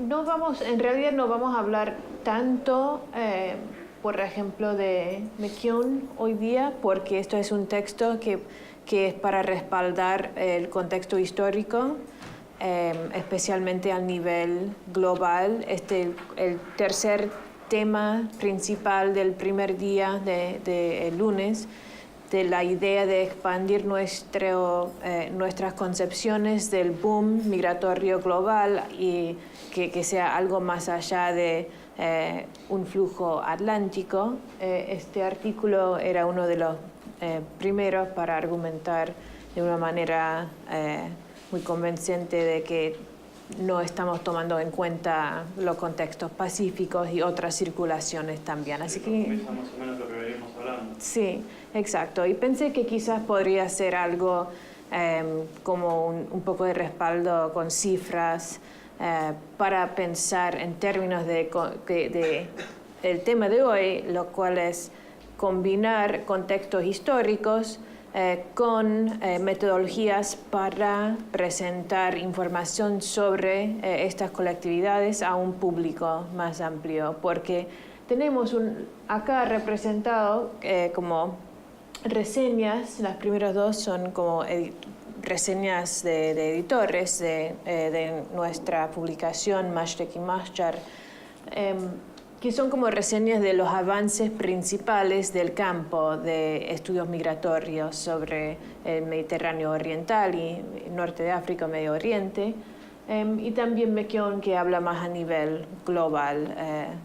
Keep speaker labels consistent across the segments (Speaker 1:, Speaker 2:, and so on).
Speaker 1: en realidad no vamos a hablar tanto, por ejemplo, de McKeown hoy día, porque esto es un texto que es para respaldar el contexto histórico, especialmente a nivel global. El tercer tema principal del primer día del lunes, de la idea de expandir nuestras concepciones del boom migratorio global y que sea algo más allá de un flujo atlántico. Este artículo era uno de los primeros para argumentar de una manera muy convincente de que no estamos tomando en cuenta los contextos pacíficos y otras circulaciones también. Así que
Speaker 2: es más o menos lo que veníamos hablando.
Speaker 1: Sí, exacto. Y pensé que quizás podría ser algo como un poco de respaldo con cifras para pensar en términos de el tema de hoy, lo cual es combinar contextos históricos con metodologías para presentar información sobre estas colectividades a un público más amplio, porque tenemos acá representado como reseñas. Las primeras dos son como reseñas de editores de nuestra publicación Mashrek y Mashar, que son como reseñas de los avances principales del campo de estudios migratorios sobre el Mediterráneo Oriental y Norte de África, Medio Oriente, y también McKeown, que habla más a nivel global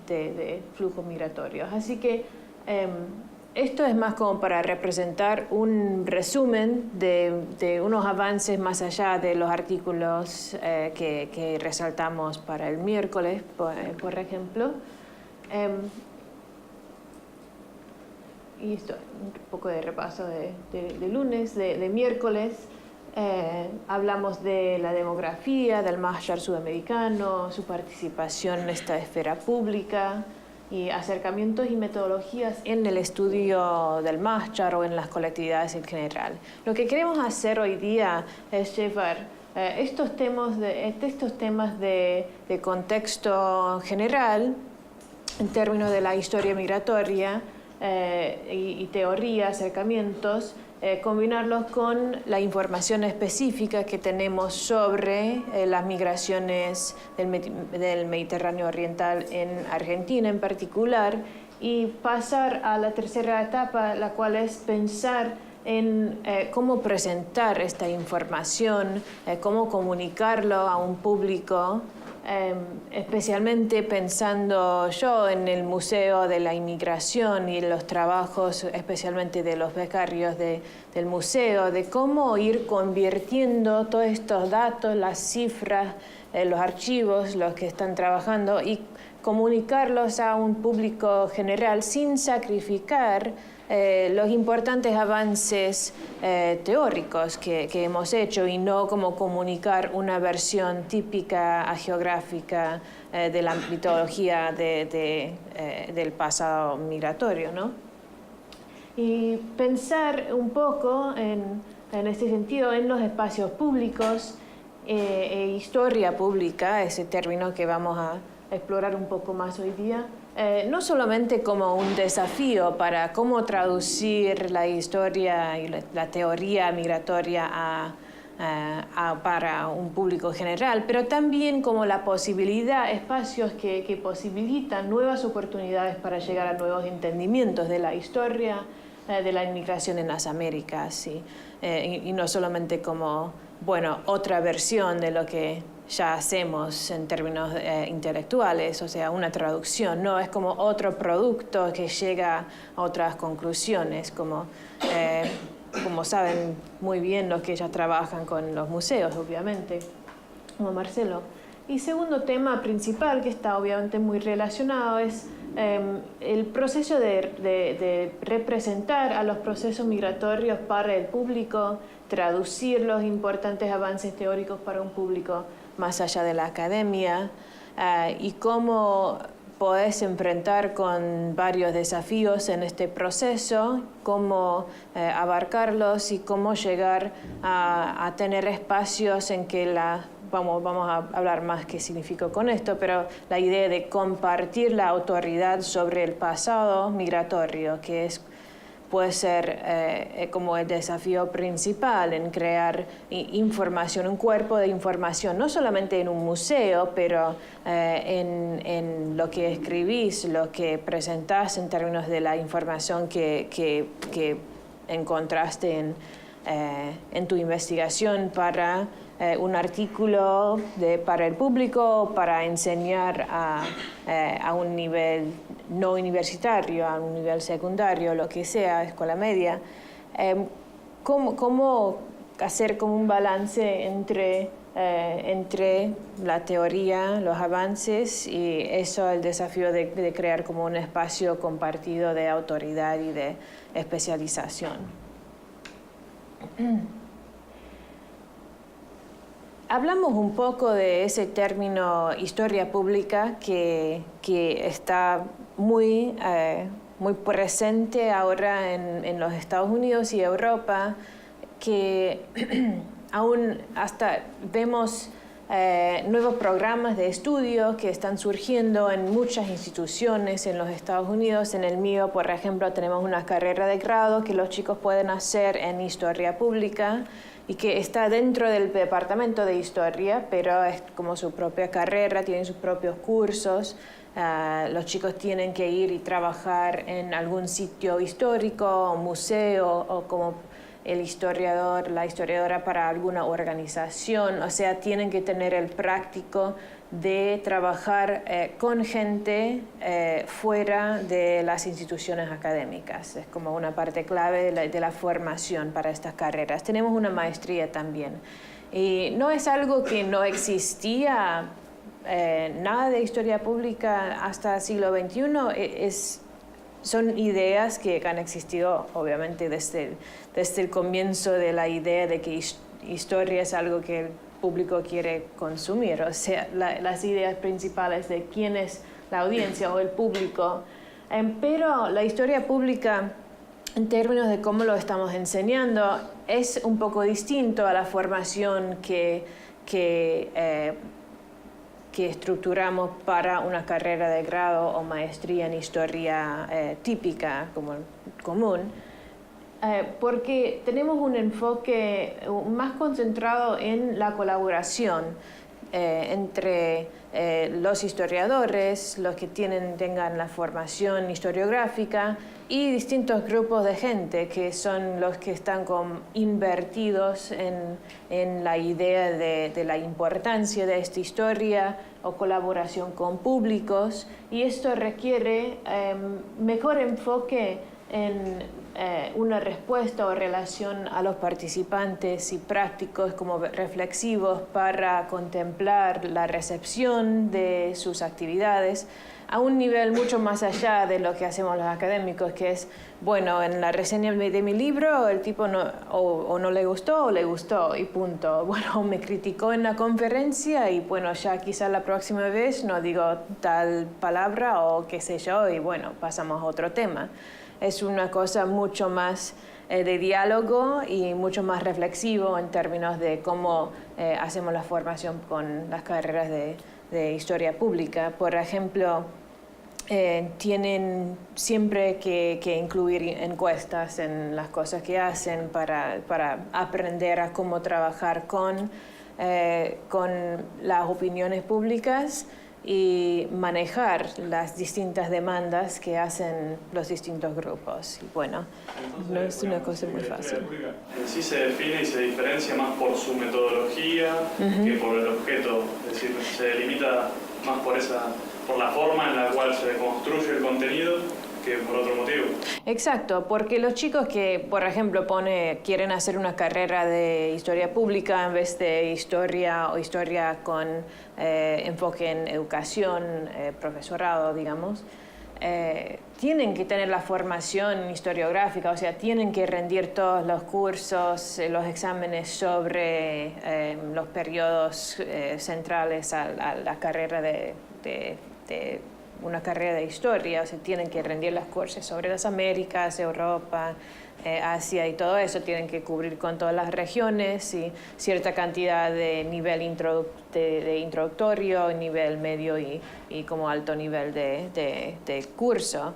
Speaker 1: de flujos migratorios. Así que esto es más como para representar un resumen de unos avances más allá de los artículos que resaltamos para el miércoles, por ejemplo. Y esto, un poco de repaso de lunes, de miércoles. Hablamos de la demografía del Mashar sudamericano, su participación en esta esfera pública y acercamientos y metodologías en el estudio del Mashar o en las colectividades en general. Lo que queremos hacer hoy día es llevar estos temas de contexto general en términos de la historia migratoria y teoría, acercamientos, combinarlos con la información específica que tenemos sobre las migraciones del Mediterráneo Oriental en Argentina en particular, y pasar a la tercera etapa, la cual es pensar en cómo presentar esta información, cómo comunicarlo a un público, especialmente pensando yo en el Museo de la Inmigración y los trabajos especialmente de los becarios del museo, de cómo ir convirtiendo todos estos datos, las cifras, los archivos, los que están trabajando, y comunicarlos a un público general sin sacrificar los importantes avances teóricos que hemos hecho, y no como comunicar una versión típica agiográfica de la mitología del pasado migratorio, ¿no? Y pensar un poco en este sentido en los espacios públicos e historia pública, ese término que vamos a explorar un poco más hoy día, no solamente como un desafío para cómo traducir la historia y la teoría migratoria para un público general, pero también como la posibilidad, espacios que posibilitan nuevas oportunidades para llegar a nuevos entendimientos de la historia de la inmigración en las Américas, y no solamente como, bueno, otra versión de lo que ya hacemos en términos intelectuales, o sea, una traducción, no, es como otro producto que llega a otras conclusiones, como saben muy bien los que ya trabajan con los museos, obviamente, como Marcelo. Y segundo tema principal, que está obviamente muy relacionado, es el proceso de representar a los procesos migratorios para el público, traducir los importantes avances teóricos para un público más allá de la academia, y cómo podés enfrentar con varios desafíos en este proceso, cómo abarcarlos y cómo llegar a tener espacios en que vamos a hablar más qué significa con esto, pero la idea de compartir la autoridad sobre el pasado migratorio, que puede ser como el desafío principal en crear información, un cuerpo de información, no solamente en un museo, pero en lo que escribís, lo que presentás en términos de la información que encontraste en tu investigación para un artículo para el público, para enseñar a un nivel no universitario, a un nivel secundario, lo que sea, escuela media. ¿Cómo hacer como un balance entre la teoría, los avances y eso, el desafío de crear como un espacio compartido de autoridad y de especialización? Hablamos un poco de ese término historia pública que está muy presente ahora en los Estados Unidos y Europa, que aún hasta vemos nuevos programas de estudio que están surgiendo en muchas instituciones en los Estados Unidos. En el mío, por ejemplo, tenemos una carrera de grado que los chicos pueden hacer en historia pública y que está dentro del departamento de historia, pero es como su propia carrera, tienen sus propios cursos. Los chicos tienen que ir y trabajar en algún sitio histórico o museo o como el historiador, la historiadora para alguna organización. O sea, tienen que tener el práctico de trabajar con gente fuera de las instituciones académicas. Es como una parte clave de la formación para estas carreras. Tenemos una maestría también. Y no es algo que no existía nada de historia pública hasta el siglo XXI. Son ideas que han existido, obviamente, desde el comienzo de la idea de que historia es algo que el público quiere consumir. O sea, las ideas principales de quién es la audiencia o el público. Pero la historia pública, en términos de cómo lo estamos enseñando, es un poco distinto a la formación que estructuramos para una carrera de grado o maestría en historia típica, como común, porque tenemos un enfoque más concentrado en la colaboración entre los historiadores, los que tengan la formación historiográfica y distintos grupos de gente que son los que están invertidos en la idea de la importancia de esta historia o colaboración con públicos, y esto requiere mejor enfoque en una respuesta o relación a los participantes y prácticos como reflexivos para contemplar la recepción de sus actividades a un nivel mucho más allá de lo que hacemos los académicos, que es, bueno, en la reseña de mi libro el tipo no le gustó o le gustó y punto. Bueno, me criticó en la conferencia y bueno, ya quizá la próxima vez no digo tal palabra o qué sé yo y bueno, pasamos a otro tema. Es una cosa mucho más de diálogo y mucho más reflexivo en términos de cómo hacemos la formación con las carreras de historia pública. Por ejemplo, tienen siempre que incluir encuestas en las cosas que hacen para aprender a cómo trabajar con las opiniones públicas y manejar las distintas demandas que hacen los distintos grupos. Y bueno, entonces, no es una cosa muy fácil.
Speaker 2: En sí se define y se diferencia más por su metodología que por el objeto, es decir, se delimita más por la forma en la cual se construye el contenido que por otro motivo.
Speaker 1: Exacto, porque los chicos que, por ejemplo, quieren hacer una carrera de historia pública en vez de historia o historia con enfoque en educación, profesorado, digamos, tienen que tener la formación historiográfica, o sea, tienen que rendir todos los cursos, los exámenes sobre los periodos centrales a la carrera de una carrera de historia, o sea, tienen que rendir los cursos sobre las Américas, Europa, Asia y todo eso, tienen que cubrir con todas las regiones y cierta cantidad de nivel de introductorio, nivel medio y como alto nivel de curso.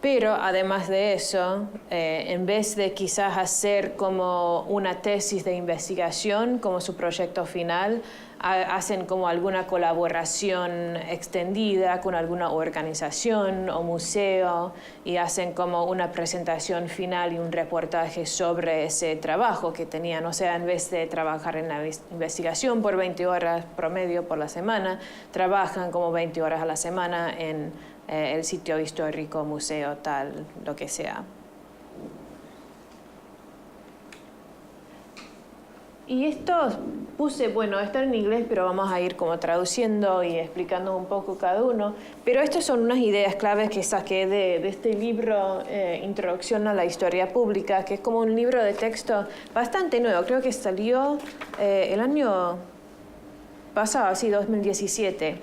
Speaker 1: Pero además de eso, en vez de quizás hacer como una tesis de investigación como su proyecto final, hacen como alguna colaboración extendida con alguna organización o museo y hacen como una presentación final y un reportaje sobre ese trabajo que tenían. O sea, en vez de trabajar en la investigación por 20 horas promedio por la semana, trabajan como 20 horas a la semana en el sitio histórico, museo, tal, lo que sea. Y esto puse, bueno, está en inglés, pero vamos a ir como traduciendo y explicando un poco cada uno. Pero estas son unas ideas claves que saqué de este libro, Introducción a la Historia Pública, que es como un libro de texto bastante nuevo. Creo que salió el año pasado, sí, 2017.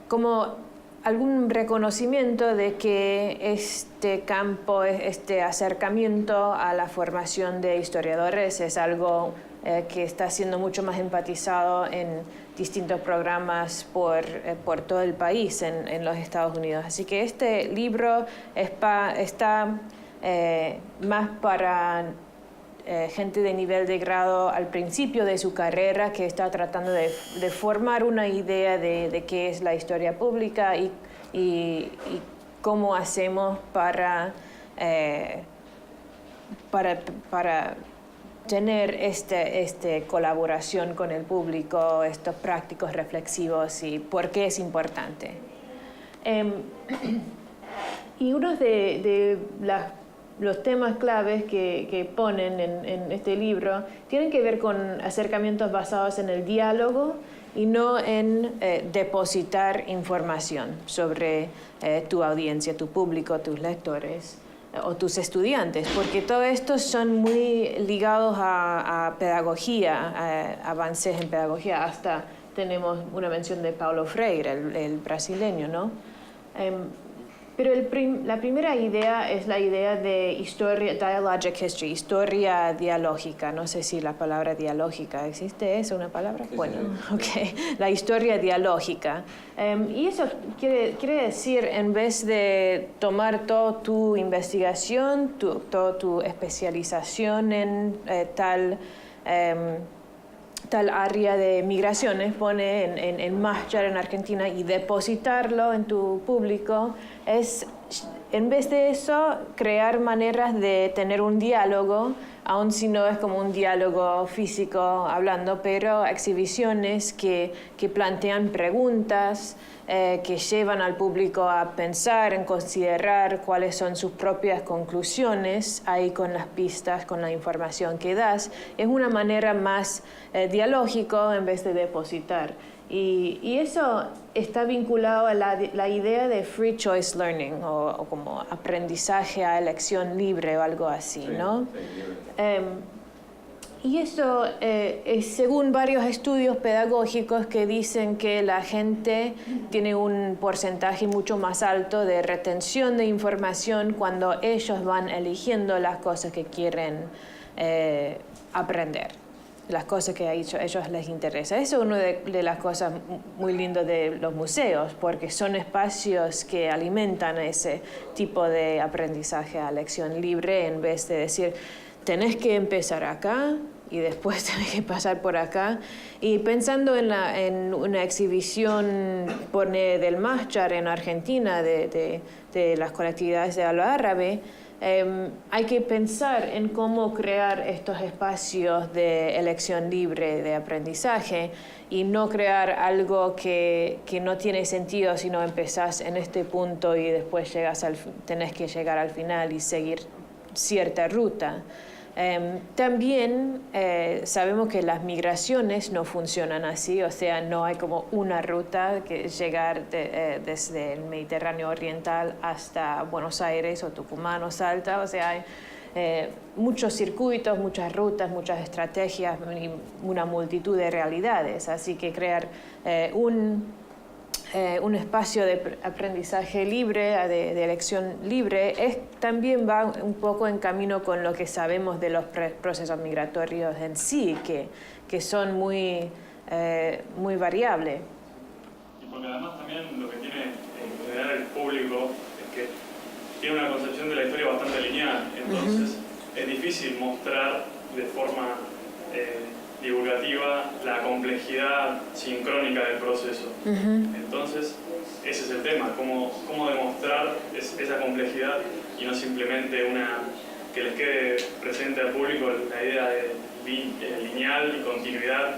Speaker 1: Como algún reconocimiento de que este campo, este acercamiento a la formación de historiadores es algo que está siendo mucho más enfatizado en distintos programas por todo el país en los Estados Unidos. Así que este libro está más para gente de nivel de grado al principio de su carrera que está tratando de formar una idea de qué es la historia pública y cómo hacemos para tener esta colaboración con el público, estos prácticos reflexivos y por qué es importante. Y uno de los temas claves que ponen en este libro tienen que ver con acercamientos basados en el diálogo y no en depositar información sobre tu audiencia, tu público, tus lectores o tus estudiantes, porque todo esto son muy ligados a pedagogía, a avances en pedagogía. Hasta tenemos una mención de Paulo Freire, el brasileño, ¿no? Pero la primera idea es la idea de historia, dialogic history, historia dialógica. No sé si la palabra dialógica existe, ¿es una palabra? Sí, bueno, sí. Okay. La historia dialógica. Y eso quiere decir, en vez de tomar toda tu investigación, toda tu especialización en tal área de migraciones, pone en Mahjar en Argentina y depositarlo en tu público, es, en vez de eso, crear maneras de tener un diálogo, aun si no es como un diálogo físico hablando, pero exhibiciones que plantean preguntas, que llevan al público a pensar, en considerar cuáles son sus propias conclusiones ahí con las pistas, con la información que das. Es una manera más dialógica en vez de depositar. Y eso está vinculado a la idea de free choice learning o como aprendizaje a elección libre o algo así, ¿no? Y eso es según varios estudios pedagógicos que dicen que la gente tiene un porcentaje mucho más alto de retención de información cuando ellos van eligiendo las cosas que quieren aprender, las cosas que a ellos les interesa. Eso es una de las cosas muy lindas de los museos, porque son espacios que alimentan ese tipo de aprendizaje a elección libre, en vez de decir, tenés que empezar acá y después tenés que pasar por acá. Y pensando en una exhibición del Mahjar en Argentina de las colectividades de habla árabe, hay que pensar en cómo crear estos espacios de elección libre de aprendizaje y no crear algo que no tiene sentido si no empezás en este punto y después tenés que llegar al final y seguir cierta ruta. También sabemos que las migraciones no funcionan así, o sea, no hay como una ruta que llegar desde el Mediterráneo Oriental hasta Buenos Aires o Tucumán o Salta, o sea, hay muchos circuitos, muchas rutas, muchas estrategias y una multitud de realidades, así que crear un un espacio de aprendizaje libre, de elección libre, también va un poco en camino con lo que sabemos de los procesos migratorios en sí, que son muy variables.
Speaker 2: Y porque además también lo que tiene en general el público es que tiene una concepción de la historia bastante lineal, entonces es difícil mostrar de forma divulgativa la complejidad sincrónica del proceso. Entonces, ese es el tema, cómo demostrar esa complejidad y no simplemente que les quede presente al público la idea de lineal y continuidad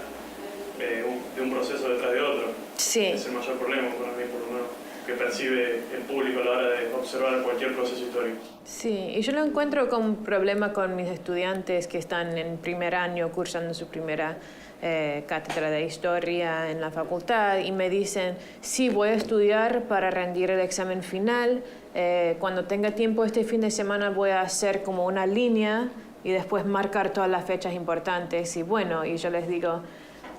Speaker 2: de un proceso detrás de otro.
Speaker 1: Sí.
Speaker 2: Es el mayor problema para mí, por lo menos, que percibe el público a la hora de observar cualquier proceso histórico.
Speaker 1: Sí, y yo lo encuentro como un problema con mis estudiantes que están en primer año cursando su primera cátedra de historia en la facultad y me dicen, sí, voy a estudiar para rendir el examen final, cuando tenga tiempo este fin de semana voy a hacer como una línea y después marcar todas las fechas importantes y bueno, y yo les digo,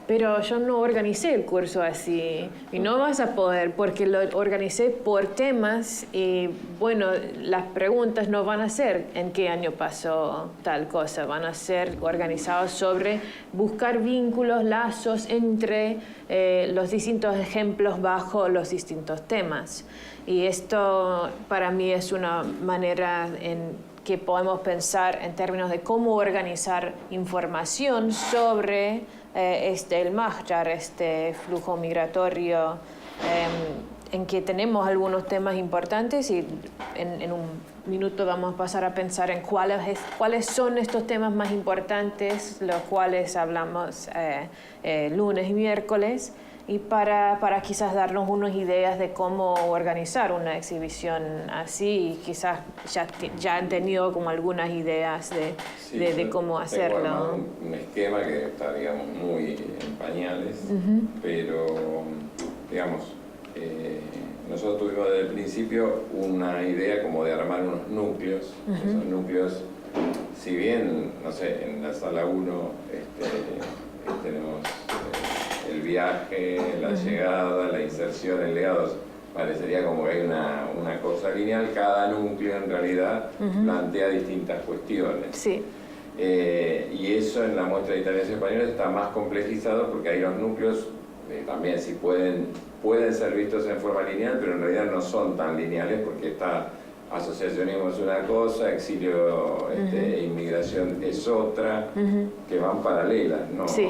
Speaker 1: pero yo no organicé el curso así y no vas a poder porque lo organicé por temas y bueno, las preguntas no van a ser en qué año pasó tal cosa, van a ser organizados sobre buscar vínculos, lazos entre los distintos ejemplos bajo los distintos temas. Y esto para mí es una manera en que podemos pensar en términos de cómo organizar información sobre el Mahjar, este flujo migratorio, en que tenemos algunos temas importantes y en un minuto vamos a pasar a pensar en cuáles son estos temas más importantes, los cuales hablamos lunes y miércoles, y para quizás darnos unas ideas de cómo organizar una exhibición así, y quizás ya han tenido como algunas ideas de cómo hacerlo.
Speaker 3: Un esquema que está, digamos, muy en pañales, pero, digamos, nosotros tuvimos desde el principio una idea como de armar unos núcleos. Esos núcleos, si bien, no sé, en la sala 1 tenemos el viaje, la llegada, la inserción en legados, parecería como que hay una cosa lineal. Cada núcleo en realidad plantea distintas cuestiones.
Speaker 1: Sí.
Speaker 3: Y eso en la muestra de italianos y españoles está más complejizado porque hay los núcleos, también si pueden ser vistos en forma lineal, pero en realidad no son tan lineales porque está asociacionismo es una cosa, exilio e inmigración es otra, que van paralelas, no,
Speaker 1: sí.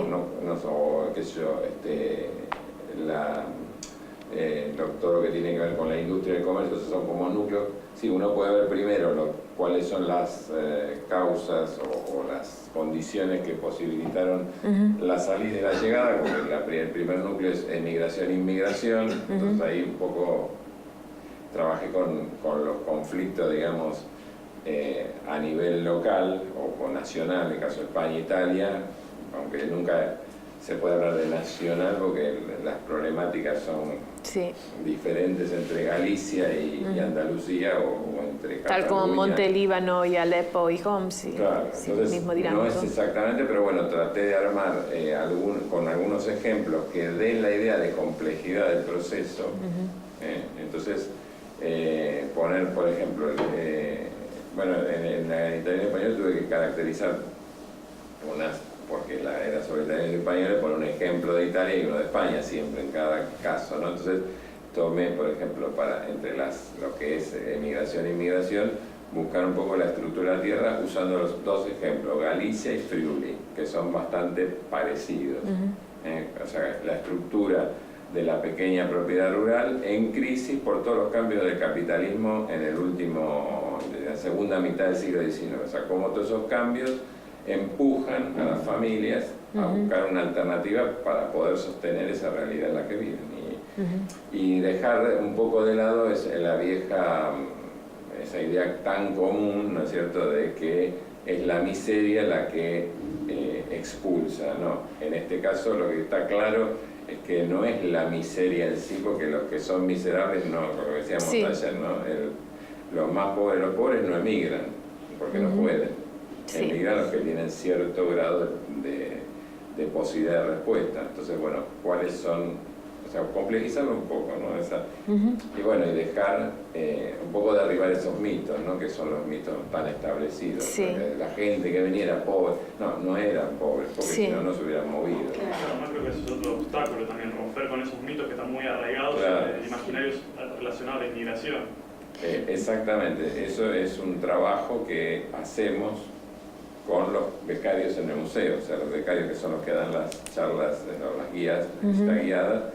Speaker 3: qué sé yo, todo lo que tiene que ver con la industria del comercio, esos son como núcleos. Sí, uno puede ver primero cuáles son las causas o las condiciones que posibilitaron la salida y la llegada, porque el primer núcleo es emigración-inmigración, entonces ahí un poco trabajé con los conflictos, digamos, a nivel local o nacional, en el caso de España e Italia, aunque nunca se puede hablar de nacional porque las problemáticas son diferentes entre Galicia y Andalucía o entre Cataluña.
Speaker 1: Tal como Monte Líbano y Alepo y Homs.
Speaker 3: Claro, entonces
Speaker 1: mismo dinámico.
Speaker 3: No es exactamente, pero bueno, traté de armar con algunos ejemplos que den la idea de complejidad del proceso. Entonces, poner, por ejemplo, bueno, en italiano y español tuve que caracterizar porque era sobre italianos y españoles, poner un ejemplo de Italia y uno de España siempre en cada caso, ¿no? Entonces tomé, por ejemplo, entre lo que es emigración e inmigración, buscar un poco la estructura de la tierra usando los dos ejemplos, Galicia y Friuli, que son bastante parecidos. O sea, la estructura de la pequeña propiedad rural en crisis por todos los cambios del capitalismo en de la segunda mitad del siglo XIX. O sea, cómo todos esos cambios empujan a las familias a buscar una alternativa para poder sostener esa realidad en la que viven. Y dejar un poco de lado esa idea tan común, ¿no es cierto?, de que es la miseria la que expulsa, ¿no? En este caso lo que está claro es que no es la miseria en sí, porque los que son miserables, no, lo que decíamos ayer, ¿no? Los más pobres de los pobres no emigran, porque no pueden. Emigran los que tienen cierto grado de posibilidad de respuesta. Entonces, bueno, ¿cuáles son? O o sea, complejizarlo un poco, ¿no? Y bueno, y dejar un poco derribar esos mitos, ¿no? Que son los mitos tan establecidos.
Speaker 1: Sí.
Speaker 3: La gente que venía era pobre. No eran pobres, porque
Speaker 1: Sí.
Speaker 3: si no, no se hubieran movido.
Speaker 2: Claro, no creo que ese es otro obstáculo también, romper con esos mitos que están muy arraigados imaginarios relacionados a la inmigración.
Speaker 3: Exactamente, eso es un trabajo que hacemos con los becarios en el museo, o sea, los becarios que son los que dan las charlas, las guías, visita guiada,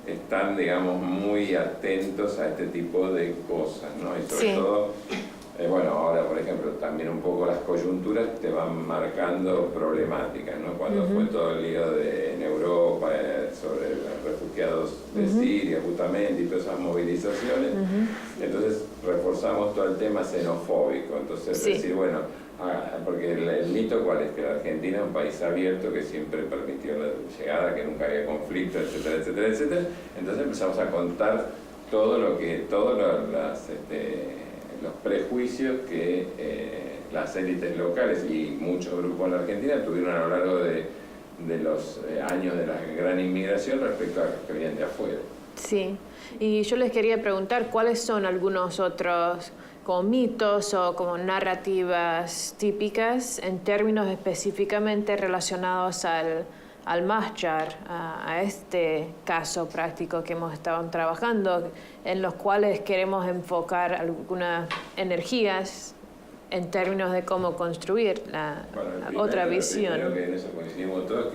Speaker 3: están, digamos, muy atentos a este tipo de cosas, ¿no? Y sobre todo, bueno, ahora, por ejemplo, también un poco las coyunturas te van marcando problemáticas, ¿no? Cuando fue todo el lío en Europa sobre los refugiados de Siria, justamente, y todas esas movilizaciones, entonces reforzamos todo el tema xenofóbico, entonces decir, bueno, porque el mito cuál es, que la Argentina es un país abierto que siempre permitió la llegada, que nunca había conflicto, etcétera, etcétera, etcétera. Entonces empezamos a contar todos los prejuicios que las élites locales y muchos grupos en la Argentina tuvieron a lo largo de los años de la gran inmigración respecto a los que venían de afuera.
Speaker 1: Sí, y yo les quería preguntar cuáles son algunos otros como mitos o como narrativas típicas en términos específicamente relacionados al Mahshar, a este caso práctico que hemos estado trabajando, en los cuales queremos enfocar algunas energías en términos de cómo construir la otra visión.
Speaker 3: Creo que en eso coincidimos todos,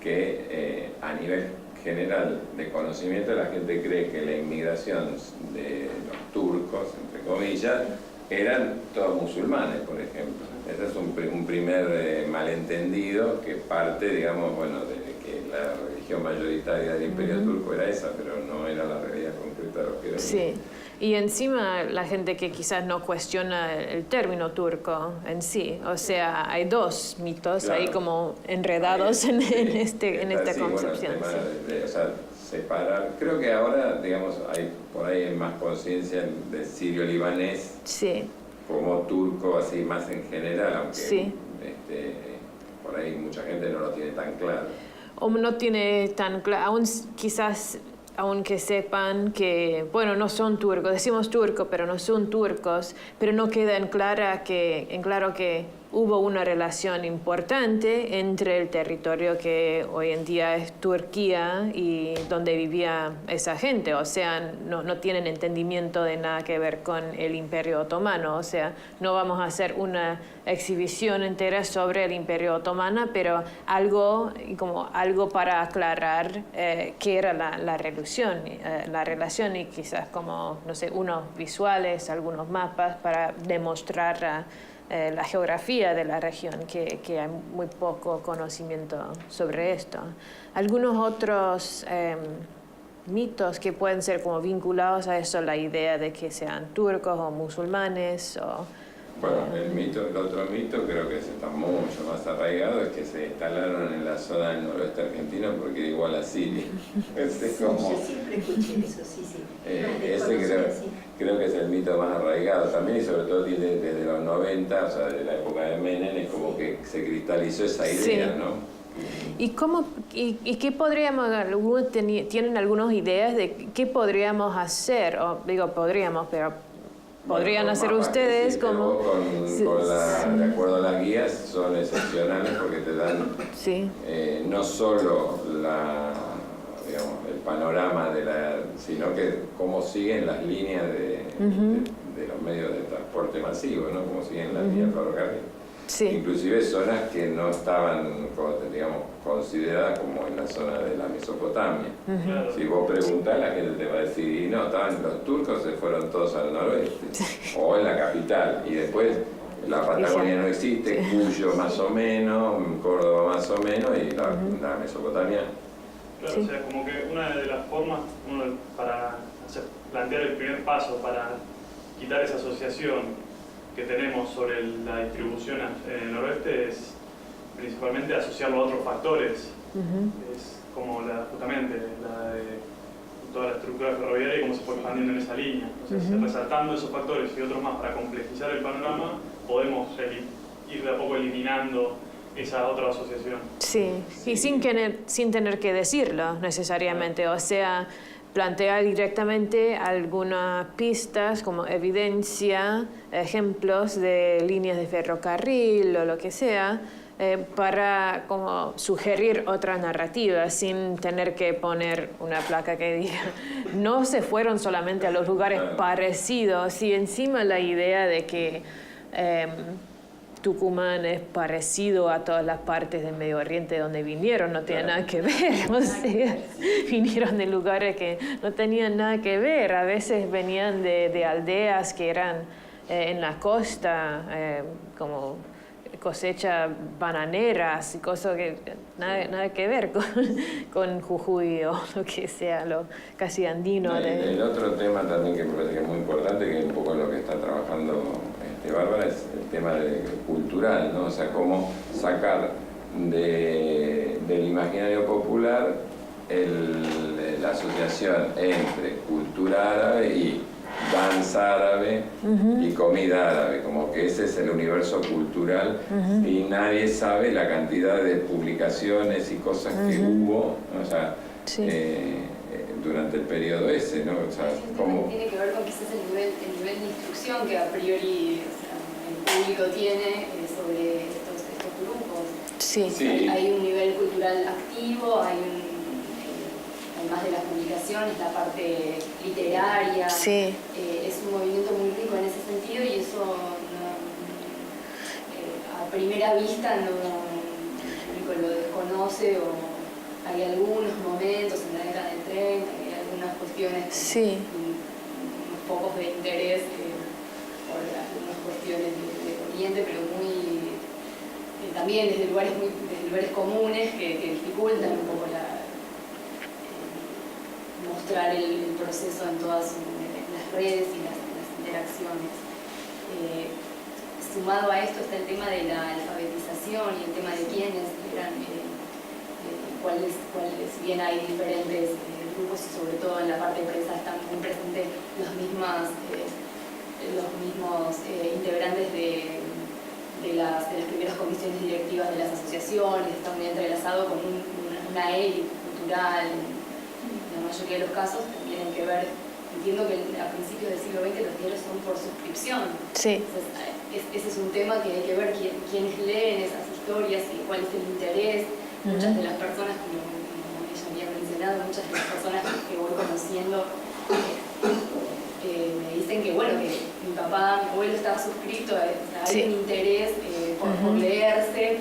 Speaker 3: que a nivel general de conocimiento la gente cree que la inmigración de los turcos, entre comillas, eran todos musulmanes, por ejemplo. Ese es un primer malentendido que parte, digamos, bueno, de que la religión mayoritaria del Imperio Turco era esa, pero no era la realidad concreta de lo que era.
Speaker 1: Sí, y encima la gente que quizás no cuestiona el término turco en sí, o sea, hay dos mitos ahí como enredados en esta concepción.
Speaker 3: Bueno, o sea, separar, creo que ahora, digamos, por ahí hay más conciencia del sirio-libanés como turco, así más en general, aunque por ahí mucha gente no lo tiene tan claro.
Speaker 1: O no tiene tan claro, aún quizás, aunque sepan que, bueno, no son turcos, decimos turcos, pero no son turcos, pero no queda en claro que hubo una relación importante entre el territorio que hoy en día es Turquía y donde vivía esa gente. O sea, no tienen entendimiento de nada que ver con el Imperio Otomano. O sea, no vamos a hacer una exhibición entera sobre el Imperio Otomano, pero algo para aclarar qué era la relación y quizás como, no sé, unos visuales, algunos mapas para demostrar la geografía de la región, que hay muy poco conocimiento sobre esto. Algunos otros mitos que pueden ser como vinculados a eso, la idea de que sean turcos o musulmanes o...
Speaker 3: Bueno, el otro mito creo que está mucho más arraigado, es que se instalaron en la zona del noroeste argentino porque era igual a Siria.
Speaker 4: Yo siempre escuché eso, sí.
Speaker 3: Creo que es el mito más arraigado también, y sobre todo desde los 90, o sea, desde la época de Menem, es como que se cristalizó esa idea, ¿no?
Speaker 1: ¿Y qué podríamos, tienen algunas ideas de qué podríamos hacer? O digo podríamos, pero podrían hacer ustedes como...
Speaker 3: De acuerdo a las guías, son excepcionales porque te dan no solo el panorama sino que cómo siguen las líneas de los medios de transporte masivo, ¿no? Cómo siguen las líneas ferrocarriles. Inclusive zonas que no estaban, digamos, consideradas como en la zona de la Mesopotamia. Si vos preguntás, la gente te va a decir, y no, los turcos se fueron todos al noroeste, o en la capital, y después la Patagonia no existe, Cuyo más o menos, Córdoba más o menos, y la Mesopotamia.
Speaker 2: Claro, o sea, como que una de las formas para plantear el primer paso para quitar esa asociación que tenemos sobre la distribución en el noroeste es principalmente asociarlo a otros factores. Es como justamente toda la estructura ferroviaria y cómo se fue expandiendo en esa línea. O sea, resaltando esos factores y otros más para complejizar el panorama, podemos ir de a poco eliminando esa otra asociación.
Speaker 1: Sí, y sin tener que decirlo necesariamente, o sea, plantear directamente algunas pistas como evidencia, ejemplos de líneas de ferrocarril o lo que sea, para como sugerir otra narrativa sin tener que poner una placa que diga no se fueron solamente a los lugares parecidos, y encima la idea de que Tucumán es parecido a todas las partes del Medio Oriente donde vinieron, no tiene nada que ver, o sea, vinieron de lugares que no tenían nada que ver, a veces venían de aldeas que eran en la costa, como cosecha bananeras y cosas que nada que ver con Jujuy o lo que sea, lo casi andino.
Speaker 3: El otro tema también que me parece que es muy importante, que es un poco lo que está trabajando Bárbara, es el tema cultural, ¿no? O sea, cómo sacar del imaginario popular la asociación entre cultura árabe y danza árabe y comida árabe, como que ese es el universo cultural, y nadie sabe la cantidad de publicaciones y cosas que hubo, ¿no? O sea, durante el periodo ese, ¿no? O sea, ¿cómo?
Speaker 5: Tiene que ver con quizás el nivel de instrucción que a priori, o sea, el público tiene sobre estos grupos.
Speaker 1: Sí.
Speaker 5: Hay un nivel cultural activo, además de las publicaciones, la parte literaria.
Speaker 1: Sí.
Speaker 5: Es un movimiento muy rico en ese sentido, y eso a primera vista el público lo desconoce, o hay algunos momentos en la década del 30, hay algunas cuestiones, unos pocos de interés por algunas cuestiones de Oriente, pero muy también desde lugares comunes que dificultan un poco mostrar el proceso en todas las redes y las interacciones. Sumado a esto está el tema de la alfabetización y el tema de quiénes eran, si bien hay diferentes grupos, y sobre todo en la parte de prensa están muy presentes los mismos integrantes de las primeras comisiones directivas de las asociaciones, está muy entrelazado con una élite cultural. En la mayoría de los casos tienen que ver, entiendo que a principios del siglo XX los diarios son por suscripción.
Speaker 1: Sí.
Speaker 5: Entonces, ese es un tema que hay que ver quiénes leen esas historias y cuál es el interés. Muchas de las personas, como ella había mencionado, muchas de las personas que voy conociendo me dicen que, bueno, que mi papá, mi abuelo estaba suscrito, hay un interés por leerse, y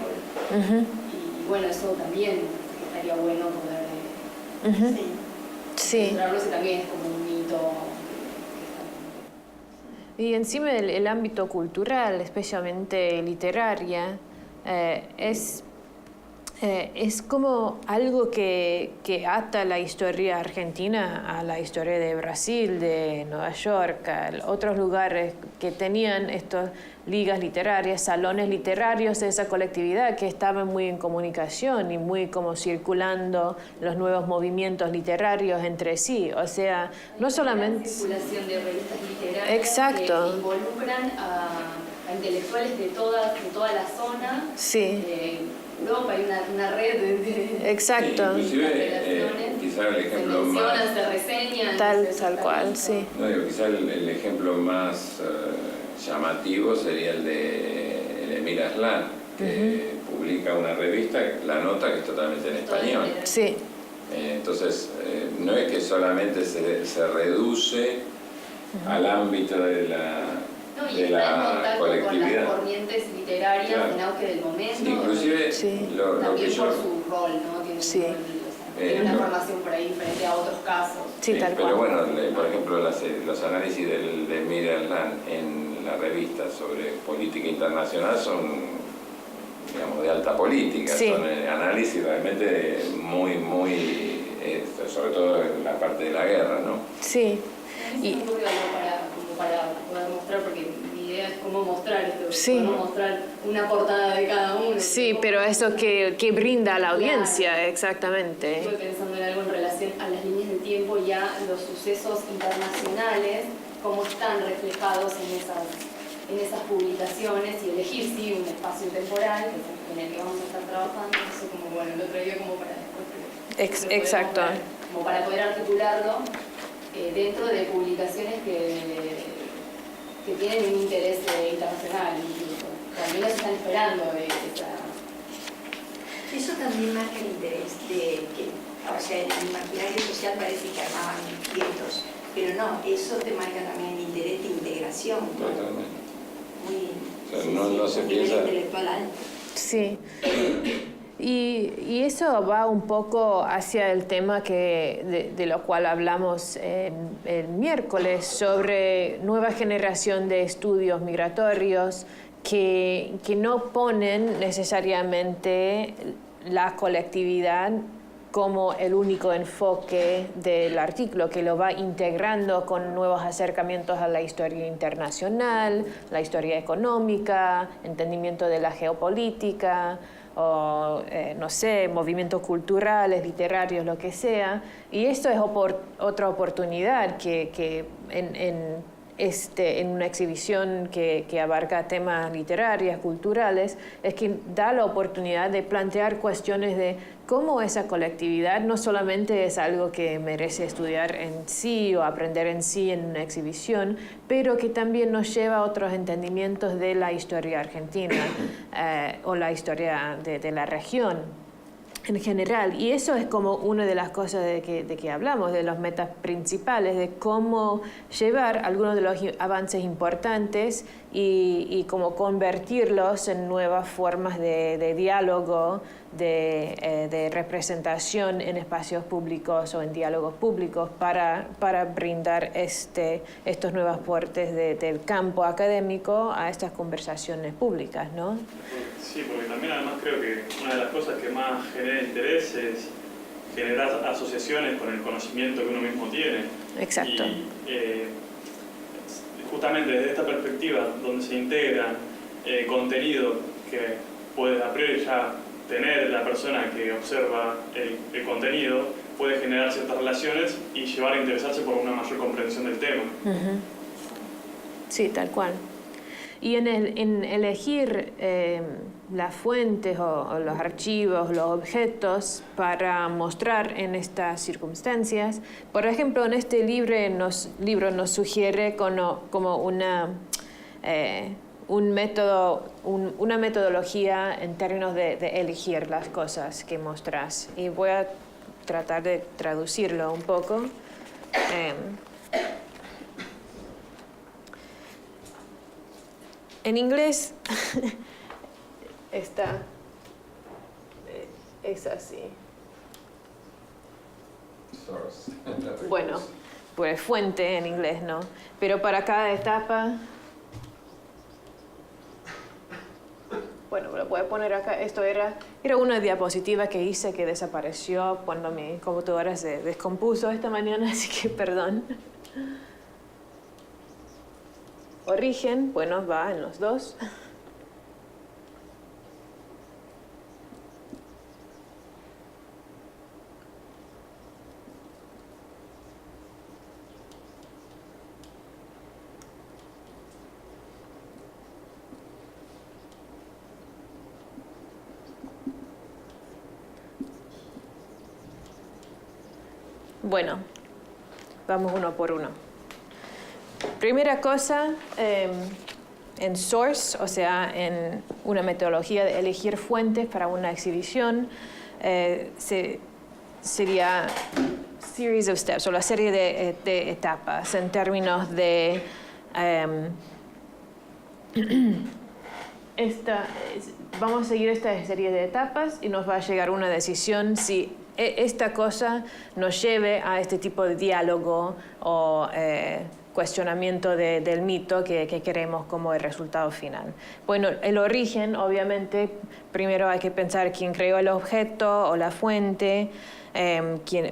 Speaker 5: bueno, eso también estaría bueno poder mostrarlo, ese también es como un mito.
Speaker 1: Y encima el ámbito cultural, especialmente literaria, es como algo que ata la historia argentina a la historia de Brasil, de Nueva York, a otros lugares que tenían estas ligas literarias, salones literarios de esa colectividad que estaban muy en comunicación y muy como circulando los nuevos movimientos literarios entre sí. O sea, no solamente...
Speaker 5: La circulación de revistas literarias.
Speaker 1: Exacto.
Speaker 5: Que involucran a intelectuales de toda la zona.
Speaker 1: Sí.
Speaker 5: Europa, hay una red de
Speaker 1: Exacto.
Speaker 3: Inclusive, quizá el ejemplo
Speaker 5: se reseñan.
Speaker 1: Tal cual, sí.
Speaker 3: No, digo, quizá el ejemplo más llamativo sería el de Emir Aslan, que publica una revista, la nota, que es totalmente en español.
Speaker 1: Sí.
Speaker 3: Entonces, no es que solamente se reduce al ámbito de la colectividad.
Speaker 5: Con las corrientes literarias en auge del momento.
Speaker 3: Sí, inclusive lo
Speaker 5: también
Speaker 3: que yo...
Speaker 5: por su rol, ¿no? Tiene una formación por ahí diferente a otros casos.
Speaker 1: Sí, tal cual.
Speaker 3: Pero bueno, por ejemplo, los análisis de Emir Aslan en la revista sobre política internacional son, digamos, de alta política.
Speaker 1: Sí.
Speaker 3: Son análisis realmente muy, sobre todo en la parte de la guerra, ¿no?
Speaker 1: Sí.
Speaker 5: Y algo para poder mostrar, porque mi idea es cómo mostrar esto, cómo mostrar una portada de cada uno.
Speaker 1: Sí, pero eso que brinda a la audiencia, exactamente.
Speaker 5: Estoy pensando en algo en relación a las líneas de tiempo, ya los sucesos internacionales, cómo están reflejados en esas publicaciones, y elegir un espacio temporal, que es en el que vamos a estar trabajando, eso como, bueno, lo traigo como para después.
Speaker 1: Exacto.
Speaker 5: Como para poder articularlo dentro de publicaciones que tienen un interés internacional, incluso. También nos están esperando esa...
Speaker 4: Eso también marca el interés de que, o sea, el imaginario social parece que armaban vientos, pero no, eso te marca también el interés de integración.
Speaker 3: Totalmente.
Speaker 4: Muy,
Speaker 3: o sea, no se piensa...
Speaker 4: intelectual alto.
Speaker 1: Sí. Y eso va un poco hacia el tema de lo cual hablamos el miércoles, sobre nueva generación de estudios migratorios que no ponen necesariamente la colectividad como el único enfoque del artículo, que lo va integrando con nuevos acercamientos a la historia internacional, la historia económica, entendimiento de la geopolítica, o no sé, movimientos culturales, literarios, lo que sea. Y esto es otra oportunidad que en una exhibición que abarca temas literarios, culturales, es que da la oportunidad de plantear cuestiones de cómo esa colectividad no solamente es algo que merece estudiar en sí o aprender en sí en una exhibición, pero que también nos lleva a otros entendimientos de la historia argentina o la historia de la región en general. Y eso es como una de las cosas de que hablamos, de las metas principales, de cómo llevar algunos de los avances importantes y cómo convertirlos en nuevas formas de diálogo, de representación en espacios públicos o en diálogos públicos para brindar estos nuevos aportes del campo académico a estas conversaciones públicas, ¿no?
Speaker 2: Sí, porque también además creo que una de las cosas que más genera interés es generar asociaciones con el conocimiento que uno mismo tiene.
Speaker 1: Exacto.
Speaker 2: Y justamente desde esta perspectiva, donde se integra contenido que puede a priori ya tener la persona que observa el contenido, puede generar ciertas relaciones y llevar a interesarse por una mayor comprensión del tema.
Speaker 1: Uh-huh. Sí, tal cual. Y en elegir las fuentes o los archivos, los objetos para mostrar en estas circunstancias, por ejemplo, en este libro nos sugiere como una metodología en términos de elegir las cosas que mostras. Y voy a tratar de traducirlo un poco. En inglés es así.
Speaker 3: Source.
Speaker 1: Bueno, pues fuente en inglés, ¿no? Pero para cada etapa... Bueno, lo voy a poner acá. Esto era una diapositiva que hice que desapareció cuando mi computadora se descompuso esta mañana, así que perdón. Origen, bueno, va en los dos. Bueno, vamos uno por uno. Primera cosa, en source, o sea, en una metodología de elegir fuentes para una exhibición, sería series of steps, o la serie de etapas en términos de vamos a seguir esta serie de etapas y nos va a llegar una decisión si esta cosa nos lleve a este tipo de diálogo o cuestionamiento del mito que queremos como el resultado final. Bueno, el origen, obviamente, primero hay que pensar quién creó el objeto o la fuente,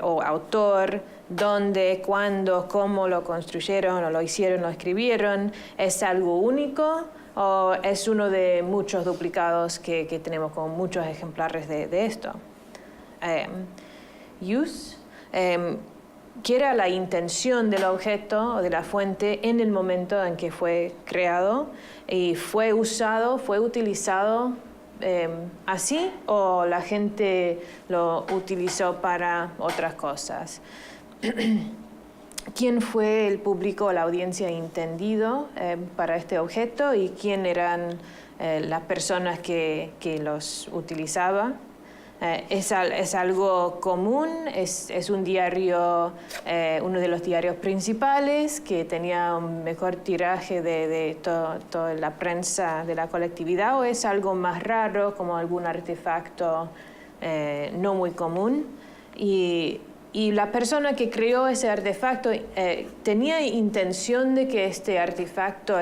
Speaker 1: o autor, dónde, cuándo, cómo lo construyeron o lo hicieron, lo escribieron. ¿Es algo único o es uno de muchos duplicados que tenemos como muchos ejemplares de esto? Use. ¿Qué era la intención del objeto o de la fuente en el momento en que fue creado y fue usado, fue utilizado así o la gente lo utilizó para otras cosas. ¿Quién fue el público o la audiencia entendido para este objeto y quién eran las personas que los utilizaban? Es algo común, es un diario, uno de los diarios principales que tenía un mejor tiraje de toda la prensa de la colectividad, o es algo más raro como algún artefacto no muy común. Y la persona que creó ese artefacto tenía intención de que este artefacto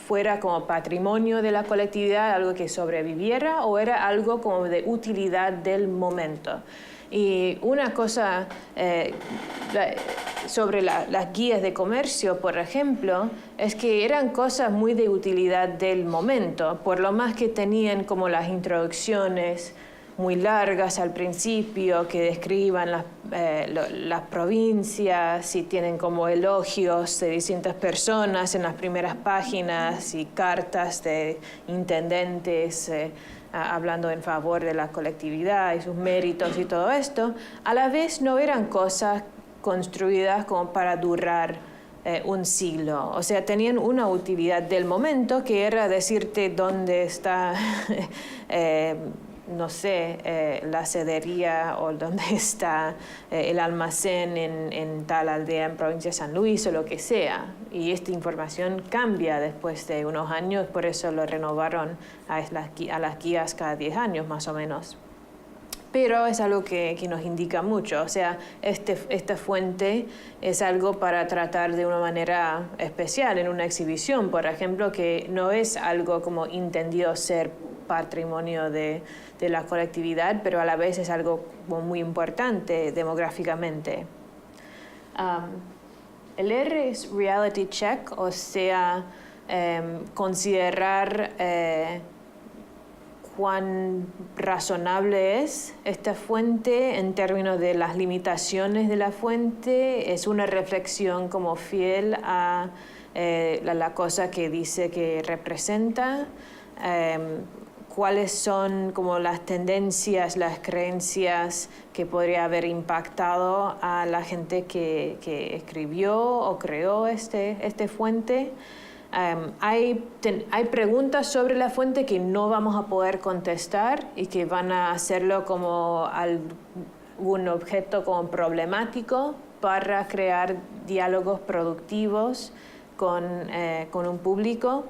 Speaker 1: fuera como patrimonio de la colectividad, algo que sobreviviera, o era algo como de utilidad del momento. Y una cosa sobre las guías de comercio, por ejemplo, es que eran cosas muy de utilidad del momento, por lo más que tenían como las introducciones muy largas al principio que describan las provincias y tienen como elogios de distintas personas en las primeras páginas y cartas de intendentes hablando en favor de la colectividad y sus méritos y todo esto. A la vez no eran cosas construidas como para durar un siglo. O sea, tenían una utilidad del momento que era decirte dónde está no sé, la cedería o dónde está el almacén en tal aldea en provincia de San Luis o lo que sea. Y esta información cambia después de unos años, por eso lo renovaron a las guías cada 10 años más o menos. Pero es algo que nos indica mucho. O sea, esta fuente es algo para tratar de una manera especial en una exhibición, por ejemplo, que no es algo como entendido ser patrimonio de la colectividad, pero a la vez es algo muy importante demográficamente. El R es reality check, o sea, considerar cuán razonable es esta fuente en términos de las limitaciones de la fuente. Es una reflexión como fiel a la cosa que dice que representa. Cuáles son como las tendencias, las creencias que podría haber impactado a la gente que escribió o creó este fuente. Hay preguntas sobre la fuente que no vamos a poder contestar y que van a hacerlo como algún objeto como problemático para crear diálogos productivos con un público.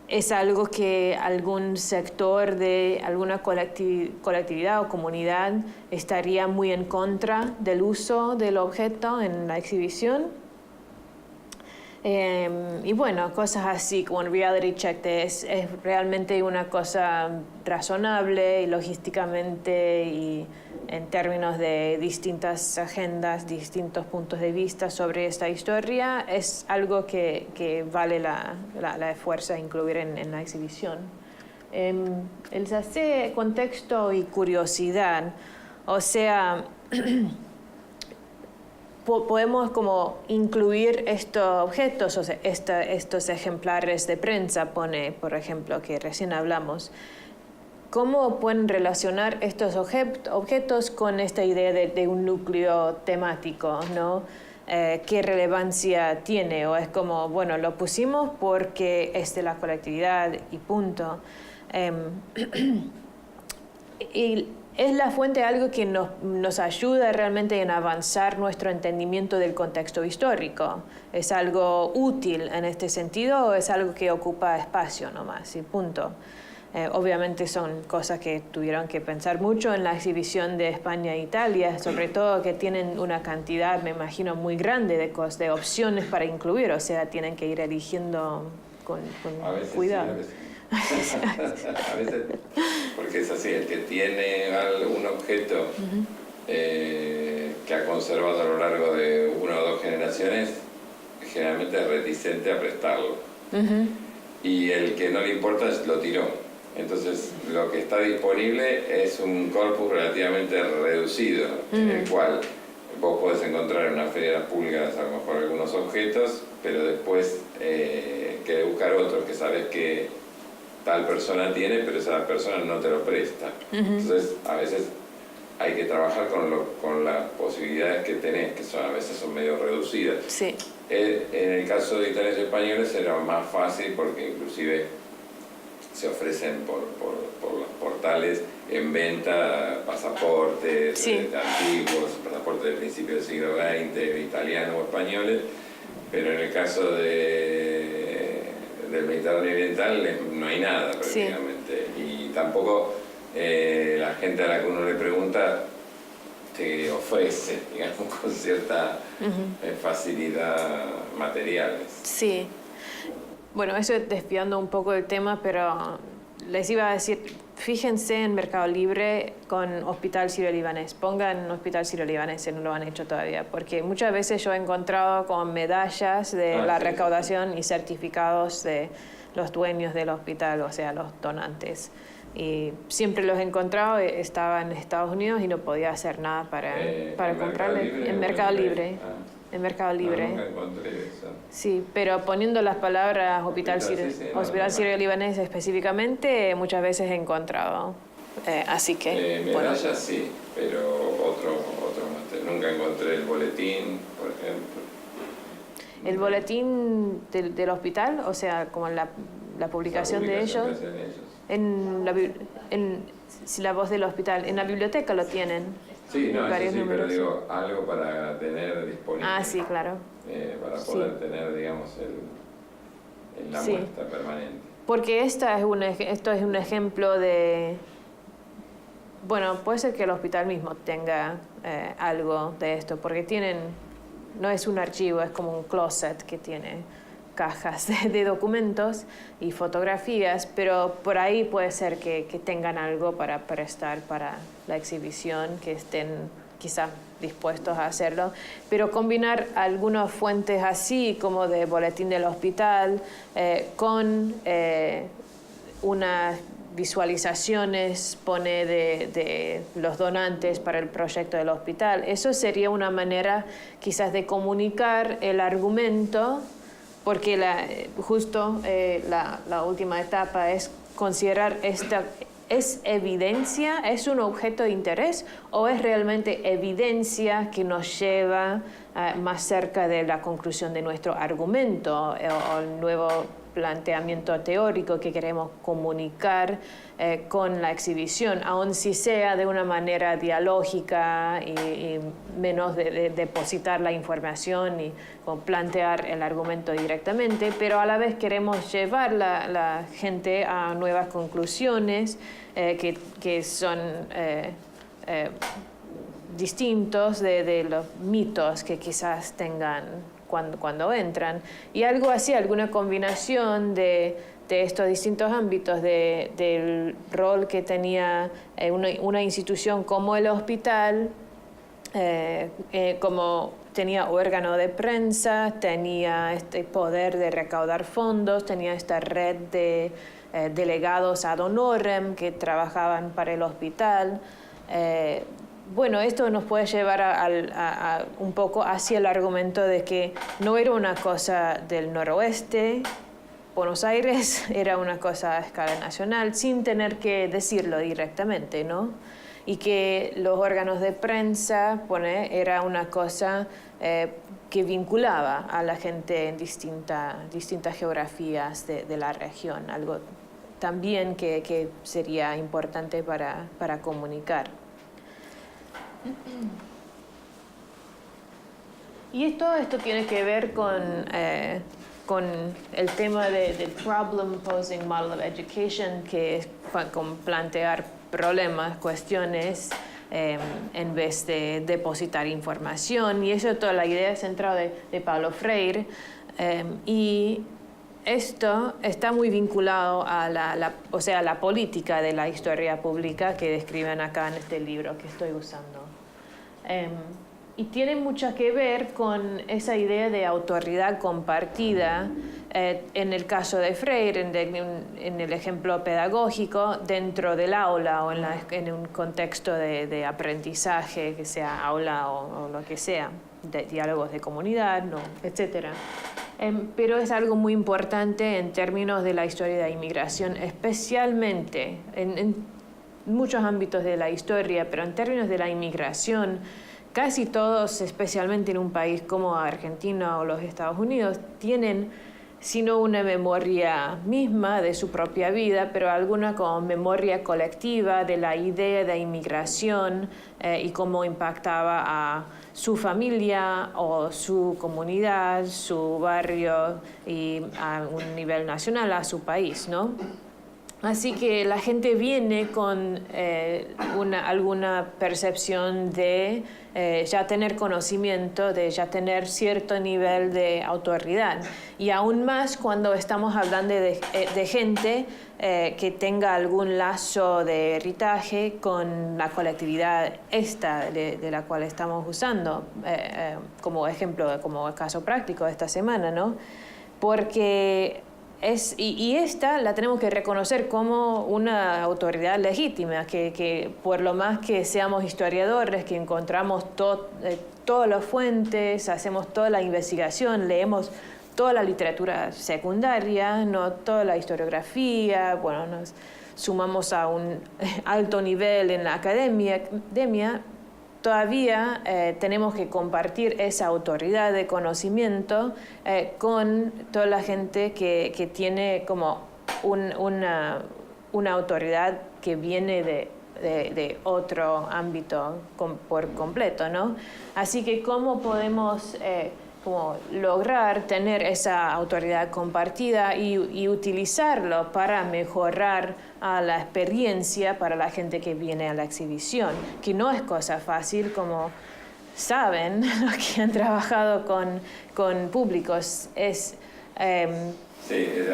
Speaker 1: Es algo que algún sector de alguna colectividad o comunidad estaría muy en contra del uso del objeto en la exhibición. Y bueno, cosas así como un reality check es realmente una cosa razonable y logísticamente y en términos de distintas agendas, distintos puntos de vista sobre esta historia, es algo que vale la fuerza incluir en la exhibición. El hace contexto y curiosidad, o sea, podemos como incluir estos objetos, o sea, estos ejemplares de prensa, por ejemplo, que recién hablamos. ¿Cómo pueden relacionar estos objetos con esta idea de un núcleo temático, ¿no? ¿Qué relevancia tiene? O es como, bueno, lo pusimos porque es de la colectividad y punto. Y es la fuente algo que nos ayuda realmente en avanzar nuestro entendimiento del contexto histórico. ¿Es algo útil en este sentido o es algo que ocupa espacio nomás y punto? Obviamente son cosas que tuvieron que pensar mucho en la exhibición de España e Italia, sobre todo que tienen una cantidad, me imagino, muy grande de opciones para incluir, o sea, tienen que ir eligiendo con cuidado.
Speaker 3: Sí, a veces, porque es así, el que tiene un objeto que ha conservado a lo largo de una o dos generaciones, generalmente es reticente a prestarlo. Y el que no le importa lo tiró. Entonces, lo que está disponible es un corpus relativamente reducido, en el cual vos podés encontrar en una feria de las pulgas a lo mejor algunos objetos, pero después querés buscar otros que sabés que tal persona tiene, pero esa persona no te lo presta. Entonces, a veces hay que trabajar con las posibilidades que tenés, que a veces son medio reducidas.
Speaker 1: Sí.
Speaker 3: En el caso de italianos y españoles era más fácil porque inclusive se ofrecen por los portales en venta pasaportes antiguos, pasaportes del principio del siglo XX, italianos o españoles, pero en el caso del Mediterráneo Oriental no hay nada prácticamente. Y tampoco la gente a la que uno le pregunta te ofrece, digamos, con cierta facilidad materiales.
Speaker 1: Sí. Bueno, eso desviando un poco del tema, pero les iba a decir, fíjense en Mercado Libre con Hospital Sirio-Libanés. Pongan Hospital Sirio-Libanés si no lo han hecho todavía, porque muchas veces yo he encontrado con medallas de la recaudación y certificados de los dueños del hospital, o sea, los donantes. Y siempre los he encontrado, estaba en Estados Unidos y no podía hacer nada para comprarle. En Mercado Libre. En Mercado Libre.
Speaker 3: Nunca encontré eso.
Speaker 1: Sí, pero poniendo las palabras Hospital Sirio-Libanés específicamente, muchas veces he encontrado. Así que...
Speaker 3: medallas sí, pero otro nunca encontré el boletín, por ejemplo.
Speaker 1: ¿El boletín del hospital? O sea, como la publicación de ellos. Si la voz del hospital, en la biblioteca lo tienen.
Speaker 3: Sí, no, eso sí, pero digo, algo para tener disponible.
Speaker 1: Ah, sí, claro.
Speaker 3: Para poder tener, digamos, la muestra permanente.
Speaker 1: Porque esto es un ejemplo de... Bueno, puede ser que el hospital mismo tenga algo de esto, porque no es un archivo, es como un closet que tiene cajas de documentos y fotografías, pero por ahí puede ser que tengan algo para prestar para la exhibición, que estén quizás dispuestos a hacerlo, pero combinar algunas fuentes así como de boletín del hospital con unas visualizaciones de los donantes para el proyecto del hospital. Eso sería una manera quizás de comunicar el argumento, porque justo la última etapa es considerar ¿es evidencia? ¿Es un objeto de interés? ¿O es realmente evidencia que nos lleva más cerca de la conclusión de nuestro argumento o el nuevo planteamiento teórico que queremos comunicar con la exhibición, aun si sea de una manera dialógica y menos de depositar la información y plantear el argumento directamente, pero a la vez queremos llevar la gente a nuevas conclusiones que son distintos de los mitos que quizás tengan cuando entran. Y algo así, alguna combinación de estos distintos ámbitos del rol que tenía una institución como el hospital, como tenía órgano de prensa, tenía este poder de recaudar fondos, tenía esta red de delegados ad honorem que trabajaban para el hospital. Bueno, esto nos puede llevar a un poco hacia el argumento de que no era una cosa del noroeste, Buenos Aires, era una cosa a escala nacional, sin tener que decirlo directamente, ¿no? Y que los órganos de prensa, era una cosa que vinculaba a la gente en distintas geografías de la región, algo también que sería importante para comunicar. Y todo esto tiene que ver con el tema del Problem Posing Model of Education, que es con plantear problemas, cuestiones, en vez de depositar información. Y eso es toda la idea central de Paulo Freire. Y esto está muy vinculado a la política de la historia pública que describen acá en este libro que estoy usando. Y tiene mucho que ver con esa idea de autoridad compartida, en el caso de Freire, en el ejemplo pedagógico, dentro del aula o en un contexto de aprendizaje, que sea aula o lo que sea, de diálogos de comunidad, etc. pero es algo muy importante en términos de la historia de la inmigración, especialmente en muchos ámbitos de la historia, pero en términos de la inmigración, casi todos, especialmente en un país como Argentina o los Estados Unidos, tienen sino una memoria misma de su propia vida, pero alguna como memoria colectiva de la idea de inmigración y cómo impactaba a su familia o su comunidad, su barrio y a un nivel nacional a su país, ¿no? Así que la gente viene con alguna percepción de ya tener conocimiento, de ya tener cierto nivel de autoridad. Y aún más cuando estamos hablando de gente que tenga algún lazo de heritaje con la colectividad esta de la cual estamos usando, como ejemplo, como caso práctico esta semana, ¿no? Porque esta la tenemos que reconocer como una autoridad legítima, que por lo más que seamos historiadores, que encontramos todas las fuentes, hacemos toda la investigación, leemos toda la literatura secundaria, no toda la historiografía, bueno, nos sumamos a un alto nivel en la academia, todavía tenemos que compartir esa autoridad de conocimiento con toda la gente que tiene como una autoridad que viene de otro ámbito por completo, ¿no? Así que ¿cómo podemos como lograr tener esa autoridad compartida y utilizarlo para mejorar la experiencia para la gente que viene a la exhibición? Que no es cosa fácil, como saben los que han trabajado con públicos.
Speaker 3: Sí,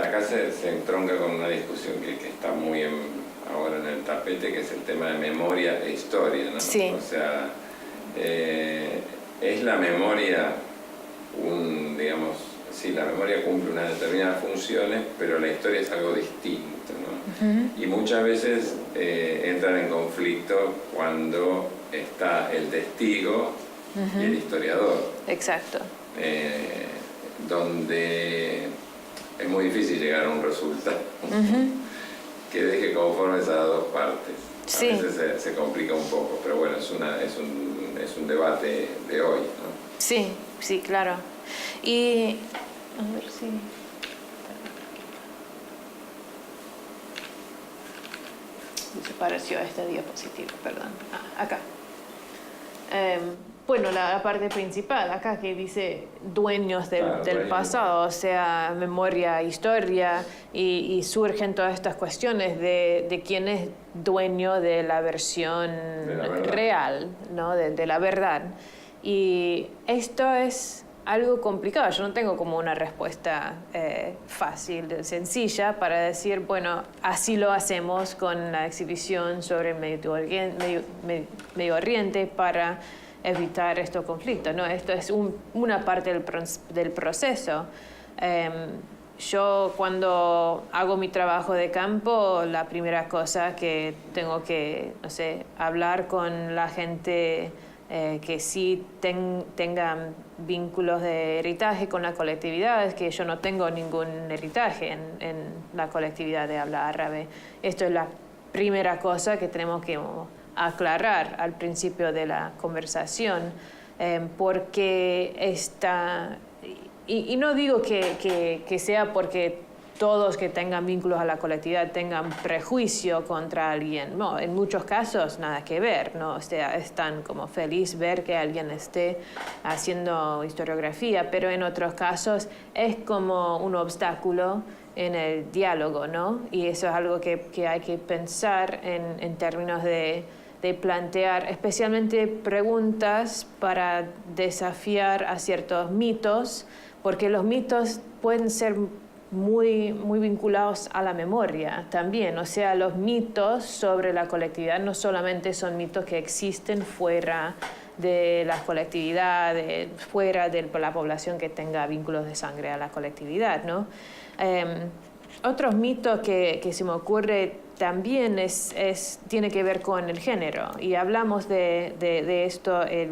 Speaker 3: acá se entronca con una discusión que está muy ahora en el tapete, que es el tema de memoria e historia, ¿no?
Speaker 1: Sí.
Speaker 3: O sea, es la memoria digamos, sí, la memoria cumple unas determinadas funciones, pero la historia es algo distinto, ¿no? Uh-huh. Y muchas veces entran en conflicto cuando está el testigo uh-huh. y el historiador.
Speaker 1: Exacto.
Speaker 3: Donde es muy difícil llegar a un resultado
Speaker 1: uh-huh.
Speaker 3: que deje conforme esas dos partes.
Speaker 1: Sí.
Speaker 3: A veces se complica un poco, pero bueno, es un debate de hoy, ¿no?
Speaker 1: Sí, sí, claro. Y a ver si desapareció esta diapositiva, perdón. Acá. Bueno, la parte principal, acá que dice dueños del pasado, o sea, memoria, historia, y surgen todas estas cuestiones de quién es dueño de la versión real, ¿no? De la verdad. Y esto es algo complicado. Yo no tengo como una respuesta fácil, sencilla para decir, bueno, así lo hacemos con la exhibición sobre el Medio Oriente para evitar estos conflictos, ¿no? Esto es una parte del proceso. Yo cuando hago mi trabajo de campo, la primera cosa que tengo que, no sé, hablar con la gente que sí tengan vínculos de heritaje con la colectividad, es que yo no tengo ningún heritaje en la colectividad de habla árabe. Esto es la primera cosa que tenemos que aclarar al principio de la conversación, porque y no digo que sea porque todos que tengan vínculos a la colectividad tengan prejuicio contra alguien. No, en muchos casos nada que ver, ¿no? O sea, están como feliz ver que alguien esté haciendo historiografía, pero en otros casos es como un obstáculo en el diálogo, ¿no? Y eso es algo que hay que pensar en términos de plantear especialmente preguntas para desafiar a ciertos mitos, porque los mitos pueden ser muy vinculados a la memoria también. O sea, los mitos sobre la colectividad no solamente son mitos que existen fuera de la colectividad, fuera de la población que tenga vínculos de sangre a la colectividad, ¿no? Otros mitos que se me ocurre también tiene que ver con el género, y hablamos de esto el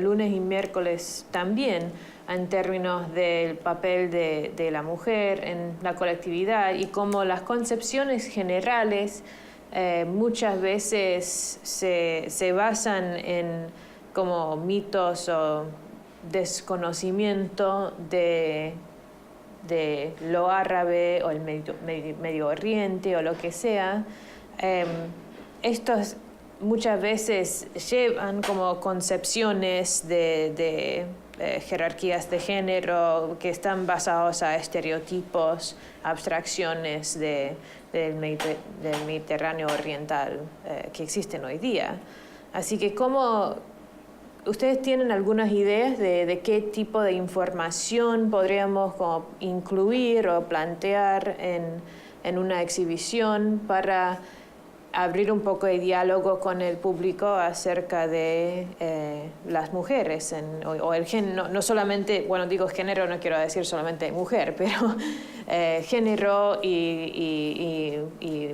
Speaker 1: lunes y miércoles también, en términos del papel de la mujer en la colectividad y cómo las concepciones generales muchas veces se basan en como mitos o desconocimiento de lo árabe o el Medio Oriente o lo que sea. Estos muchas veces llevan como concepciones de jerarquías de género que están basados a estereotipos, abstracciones del Mediterráneo oriental que existen hoy día. Así que ¿cómo ustedes tienen algunas ideas de qué tipo de información podríamos como incluir o plantear en una exhibición para abrir un poco de diálogo con el público acerca de las mujeres o el género, no solamente, bueno, digo género, no quiero decir solamente mujer, pero género y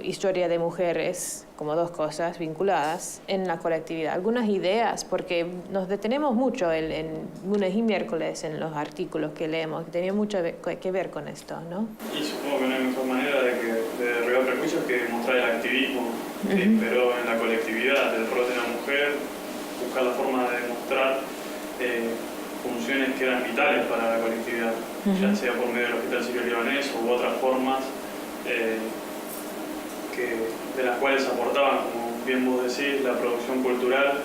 Speaker 1: historia de mujeres como dos cosas vinculadas en la colectividad. Algunas ideas, porque nos detenemos mucho en lunes y miércoles en los artículos que leemos, que tenía mucho que ver con esto, ¿no?
Speaker 2: Y supongo que no hay mejor manera de derribar prejuicios que mostrar el activismo que imperó en la colectividad, el rol de la mujer, buscar la forma de demostrar funciones que eran vitales para la colectividad, ya sea por medio del Hospital Sirio Libanés u otras formas de las cuales aportaban, como bien vos decís, la producción cultural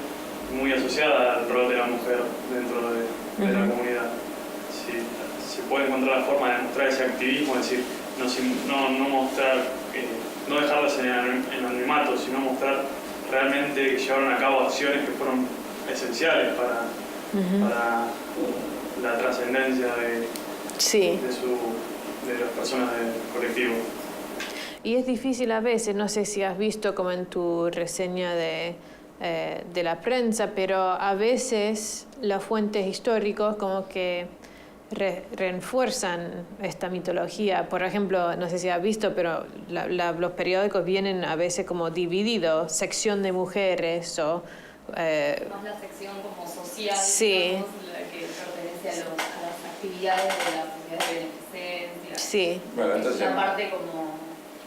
Speaker 2: muy asociada al rol de la mujer dentro de la comunidad. Si se puede encontrar la forma de mostrar ese activismo, es decir, no mostrar, no dejarlas en anonimato, sino mostrar realmente que llevaron a cabo acciones que fueron esenciales para la trascendencia de las personas del colectivo.
Speaker 1: Y es difícil a veces, no sé si has visto como en tu reseña de la prensa, pero a veces las fuentes históricas como que refuerzan esta mitología. Por ejemplo, no sé si has visto, pero los periódicos vienen a veces como divididos, sección de mujeres o...
Speaker 5: más la sección como social,
Speaker 1: sí.
Speaker 5: Digamos, la que pertenece a las actividades de la comunidad de beneficencia.
Speaker 1: Sí.
Speaker 3: Bueno, entonces...
Speaker 5: La parte como...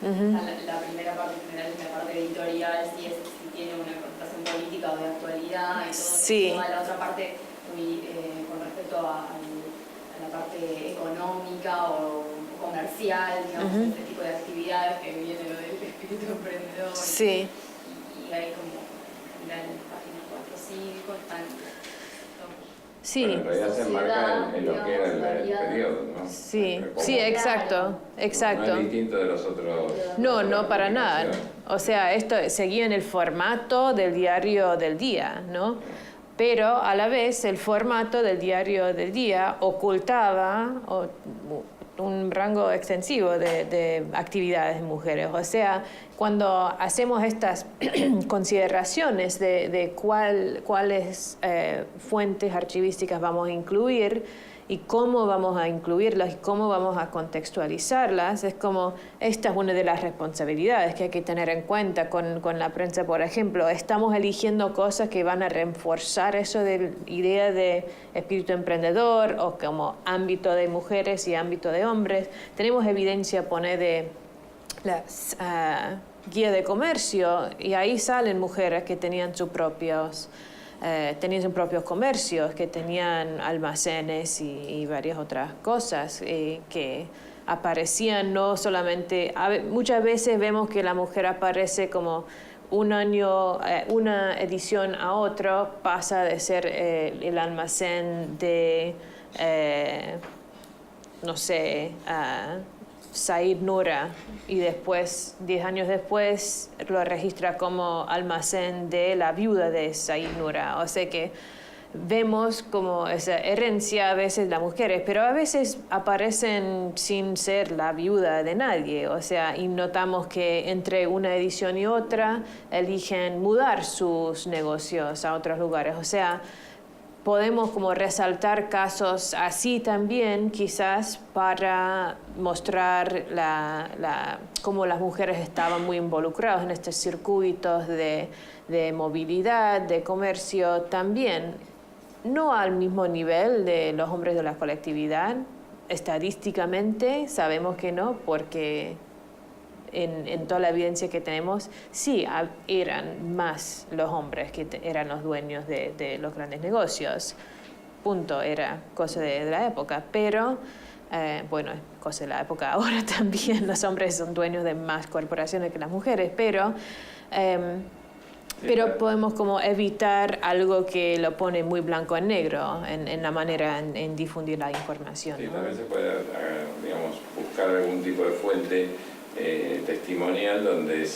Speaker 5: la primera parte general es la parte editorial, si tiene una connotación política o de actualidad y todo
Speaker 1: sí.
Speaker 5: eso. La otra parte con respecto a la parte económica o comercial, digamos, este tipo de actividades que viene lo del espíritu emprendedor.
Speaker 1: Sí.
Speaker 5: Y hay como en páginas 4 o 5 están...
Speaker 1: Sí.
Speaker 3: Bueno, en realidad se enmarca en lo que era el periodo, ¿no?
Speaker 1: Sí, sí, exacto.
Speaker 3: No es distinto de los otros...
Speaker 1: No, para nada. O sea, esto seguía en el formato del diario del día, ¿no? Pero a la vez el formato del diario del día ocultaba un rango extensivo de actividades de mujeres. O sea, cuando hacemos estas consideraciones de cuáles fuentes archivísticas vamos a incluir y cómo vamos a incluirlas y cómo vamos a contextualizarlas, es como, esta es una de las responsabilidades que hay que tener en cuenta con la prensa, por ejemplo. Estamos eligiendo cosas que van a reforzar eso de idea de espíritu emprendedor o como ámbito de mujeres y ámbito de hombres. Tenemos evidencia, pone de las guía de comercio y ahí salen mujeres que tenían sus propios comercios, que tenían almacenes y varias otras cosas que aparecían no solamente... muchas veces vemos que la mujer aparece como un año, una edición a otro, pasa de ser el almacén de, no sé... Said Nura, y después, 10 años después, lo registra como almacén de la viuda de Said Nura. O sea que vemos como esa herencia a veces de las mujeres, pero a veces aparecen sin ser la viuda de nadie. O sea, y notamos que entre una edición y otra eligen mudar sus negocios a otros lugares. O sea, podemos como resaltar casos así también, quizás para mostrar cómo las mujeres estaban muy involucradas en estos circuitos de movilidad, de comercio también. no al mismo nivel de los hombres de la colectividad. Estadísticamente sabemos que no, porque en toda la evidencia que tenemos, sí eran más los hombres que eran los dueños de los grandes negocios. Punto, era cosa de la época. Pero, bueno, es cosa de la época ahora también. Los hombres son dueños de más corporaciones que las mujeres, pero podemos como evitar algo que lo pone muy blanco en negro en la manera en difundir la información.
Speaker 3: Sí,
Speaker 1: ¿no?
Speaker 3: también se puede, digamos, buscar algún tipo de fuente testimonial donde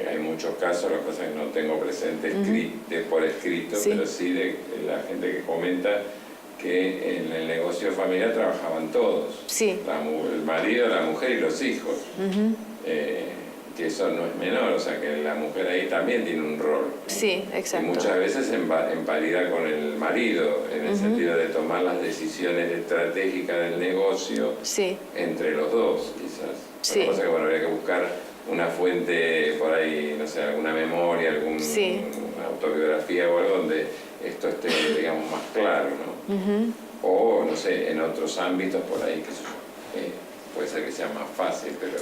Speaker 3: hay muchos casos, lo que pasa es que no tengo presente por escrito, sí, pero sí de la gente que comenta que en el negocio familiar trabajaban todos, sí, el marido, la mujer y los hijos. Que eso no es menor, o sea que la mujer ahí también tiene un rol.
Speaker 1: Sí, exacto.
Speaker 3: Y muchas veces en paridad con el marido, en el sentido de tomar las decisiones estratégicas del negocio, sí, entre los dos, quizás. Sí. Lo que pasa es que bueno, habría que buscar una fuente por ahí, no sé, alguna memoria, alguna autobiografía o algo donde esto esté, digamos, más claro, ¿no? O, no sé, en otros ámbitos por ahí, que puede ser que sea más fácil, pero...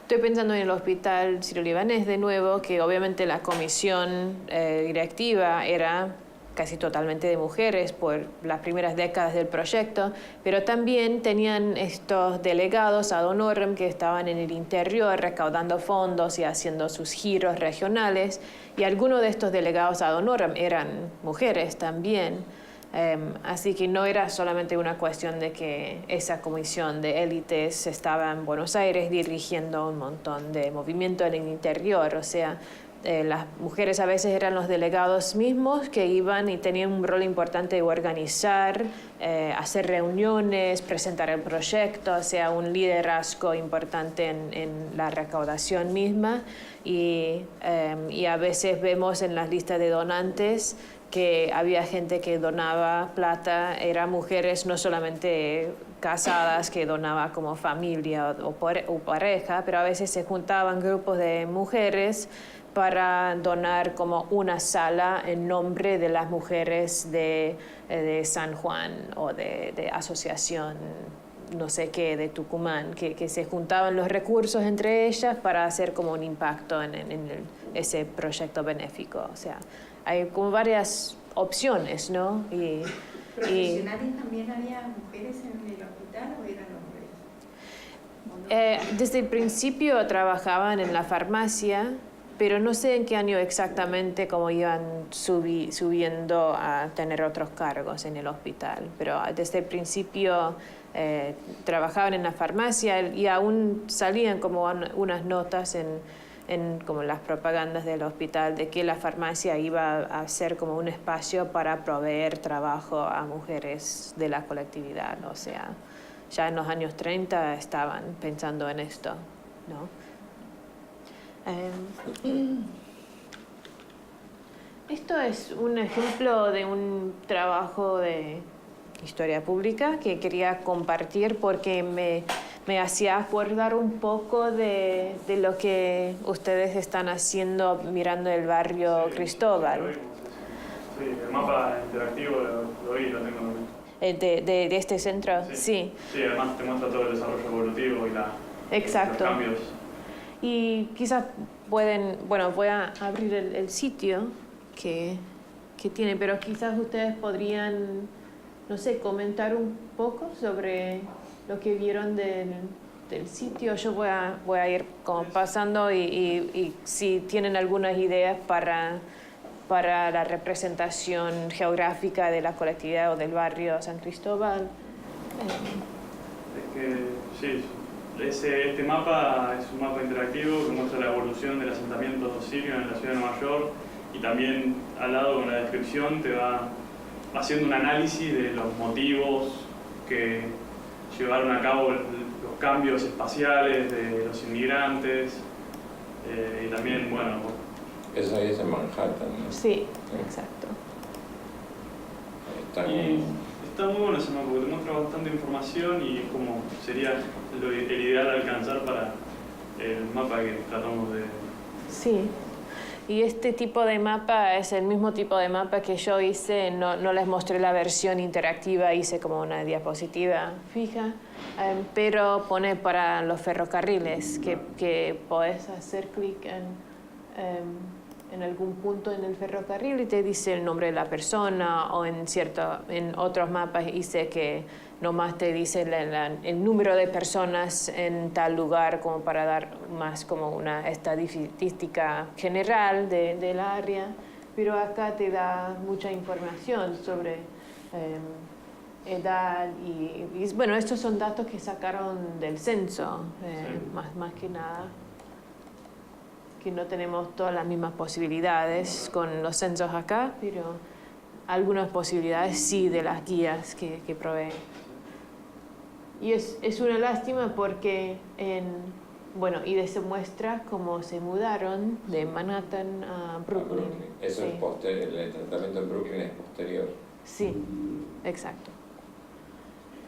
Speaker 1: Estoy pensando en el hospital Siro-Libanés de nuevo, que obviamente la comisión directiva era casi totalmente de mujeres por las primeras décadas del proyecto, pero también tenían estos delegados ad honorem que estaban en el interior recaudando fondos y haciendo sus giros regionales, y algunos de estos delegados ad honorem eran mujeres también. Así que no era solamente una cuestión de que esa comisión de élites estaba en Buenos Aires dirigiendo un montón de movimiento en el interior, o sea, las mujeres a veces eran los delegados mismos que iban y tenían un rol importante de organizar, hacer reuniones, presentar el proyecto, o sea, un liderazgo importante en la recaudación misma, y a veces vemos en las listas de donantes que había gente que donaba plata, eran mujeres no solamente casadas que donaba como familia o pareja, pero a veces se juntaban grupos de mujeres para donar como una sala en nombre de las mujeres de San Juan o de asociación no sé qué, de Tucumán, que se juntaban los recursos entre ellas para hacer como un impacto en ese proyecto benéfico. O sea, hay como varias opciones, ¿no?
Speaker 4: ¿Profesionales también había mujeres en el hospital o eran hombres?
Speaker 1: Desde el principio trabajaban en la farmacia, pero no sé en qué año exactamente cómo iban subiendo a tener otros cargos en el hospital, pero desde el principio trabajaban en la farmacia y aún salían como unas notas en como las propagandas del hospital de que la farmacia iba a ser como un espacio para proveer trabajo a mujeres de la colectividad. O sea, ya en los años 30 estaban pensando en esto, ¿no? Esto es un ejemplo de un trabajo de historia pública que quería compartir porque me hacía acordar un poco de lo que ustedes están haciendo mirando el barrio Cristóbal.
Speaker 2: Sí, el mapa interactivo lo vi, lo tengo.
Speaker 1: De este centro, sí.
Speaker 2: Sí, además te muestra todo el desarrollo evolutivo y
Speaker 1: exacto,
Speaker 2: los cambios.
Speaker 1: Y quizás pueden, bueno, voy a abrir el sitio que tiene, pero quizás ustedes podrían, no sé, comentar un poco sobre lo que vieron del sitio. Yo voy a ir como pasando y si tienen algunas ideas para la representación geográfica de la colectividad o del barrio San Cristóbal.
Speaker 2: Es que sí, este mapa es un mapa interactivo que muestra la evolución del asentamiento sirio en la ciudad de Nueva York, y también al lado con la descripción te va haciendo un análisis de los motivos que llevaron a cabo los cambios espaciales de los inmigrantes, y también, bueno...
Speaker 3: Eso ahí es en Manhattan, ¿no?
Speaker 1: Sí, exacto.
Speaker 2: Está muy bueno ese mapa porque te muestra bastante información y es como sería el ideal alcanzar para el mapa que tratamos de...
Speaker 1: Sí. Y este tipo de mapa es el mismo tipo de mapa que yo hice, no les mostré la versión interactiva, hice como una diapositiva fija, pero pone para los ferrocarriles que podés hacer clic en algún punto en el ferrocarril y te dice el nombre de la persona, o en otros mapas dice que nomás te dice el número de personas en tal lugar, como para dar más como una estadística general del área, pero acá te da mucha información sobre edad y bueno, estos son datos que sacaron del censo, más que nada, que no tenemos todas las mismas posibilidades con los censos acá, pero algunas posibilidades sí de las guías que proveen. Y es una lástima porque y se muestra cómo se mudaron de Manhattan a Brooklyn.
Speaker 3: Eso
Speaker 1: sí.
Speaker 3: es posterior, el tratamiento en Brooklyn es posterior.
Speaker 1: Sí, exacto.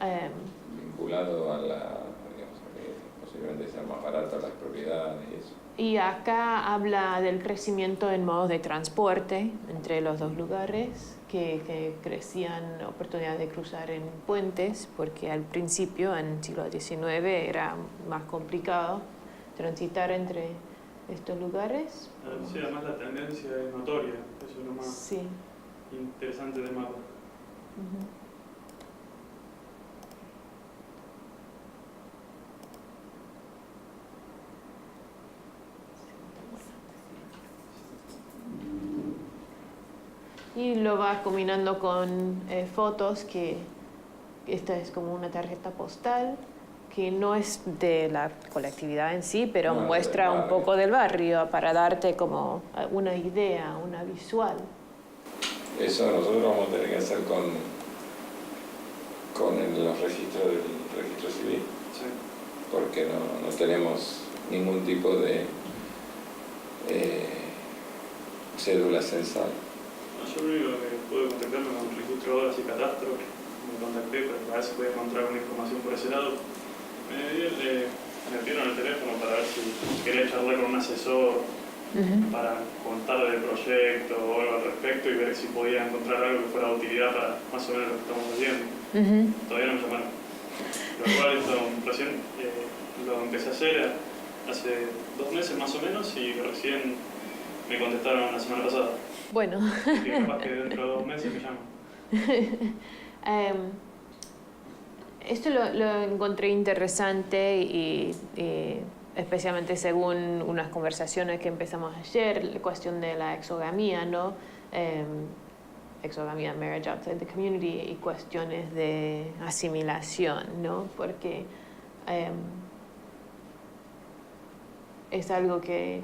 Speaker 3: Vinculado a digamos, a que posiblemente sea más barato las propiedades y eso.
Speaker 1: Y acá habla del crecimiento en modos de transporte entre los dos lugares, que crecían oportunidades de cruzar en puentes, porque al principio, en el siglo XIX, era más complicado transitar entre estos lugares.
Speaker 2: Sí, además la tendencia es notoria, eso es lo más interesante del mapa.
Speaker 1: Y lo va combinando con fotos, que esta es como una tarjeta postal, que no es de la colectividad en sí, pero muestra un poco del barrio para darte como una idea, una visual.
Speaker 3: Eso nosotros vamos a tener que hacer con los registros del registro civil, porque no tenemos ningún tipo de cédula censal.
Speaker 2: Yo lo único que pude contactarme con el registro de obras y catastro, me contacté para ver si podía encontrar alguna información por ese lado. Me pidieron el teléfono para ver si quería charlar con un asesor para contar del proyecto o algo al respecto y ver si podía encontrar algo que fuera de utilidad para más o menos lo que estamos haciendo. Todavía no me llamaron. Lo cual esto recién lo empecé a hacer hace 2 meses más o menos y recién me contestaron la semana pasada.
Speaker 1: Bueno.
Speaker 2: Y capaz que dentro de 2 meses me llaman.
Speaker 1: Esto lo encontré interesante y especialmente según unas conversaciones que empezamos ayer, la cuestión de la exogamía, ¿no? Exogamía, marriage outside the community, y cuestiones de asimilación, ¿no? Porque es algo que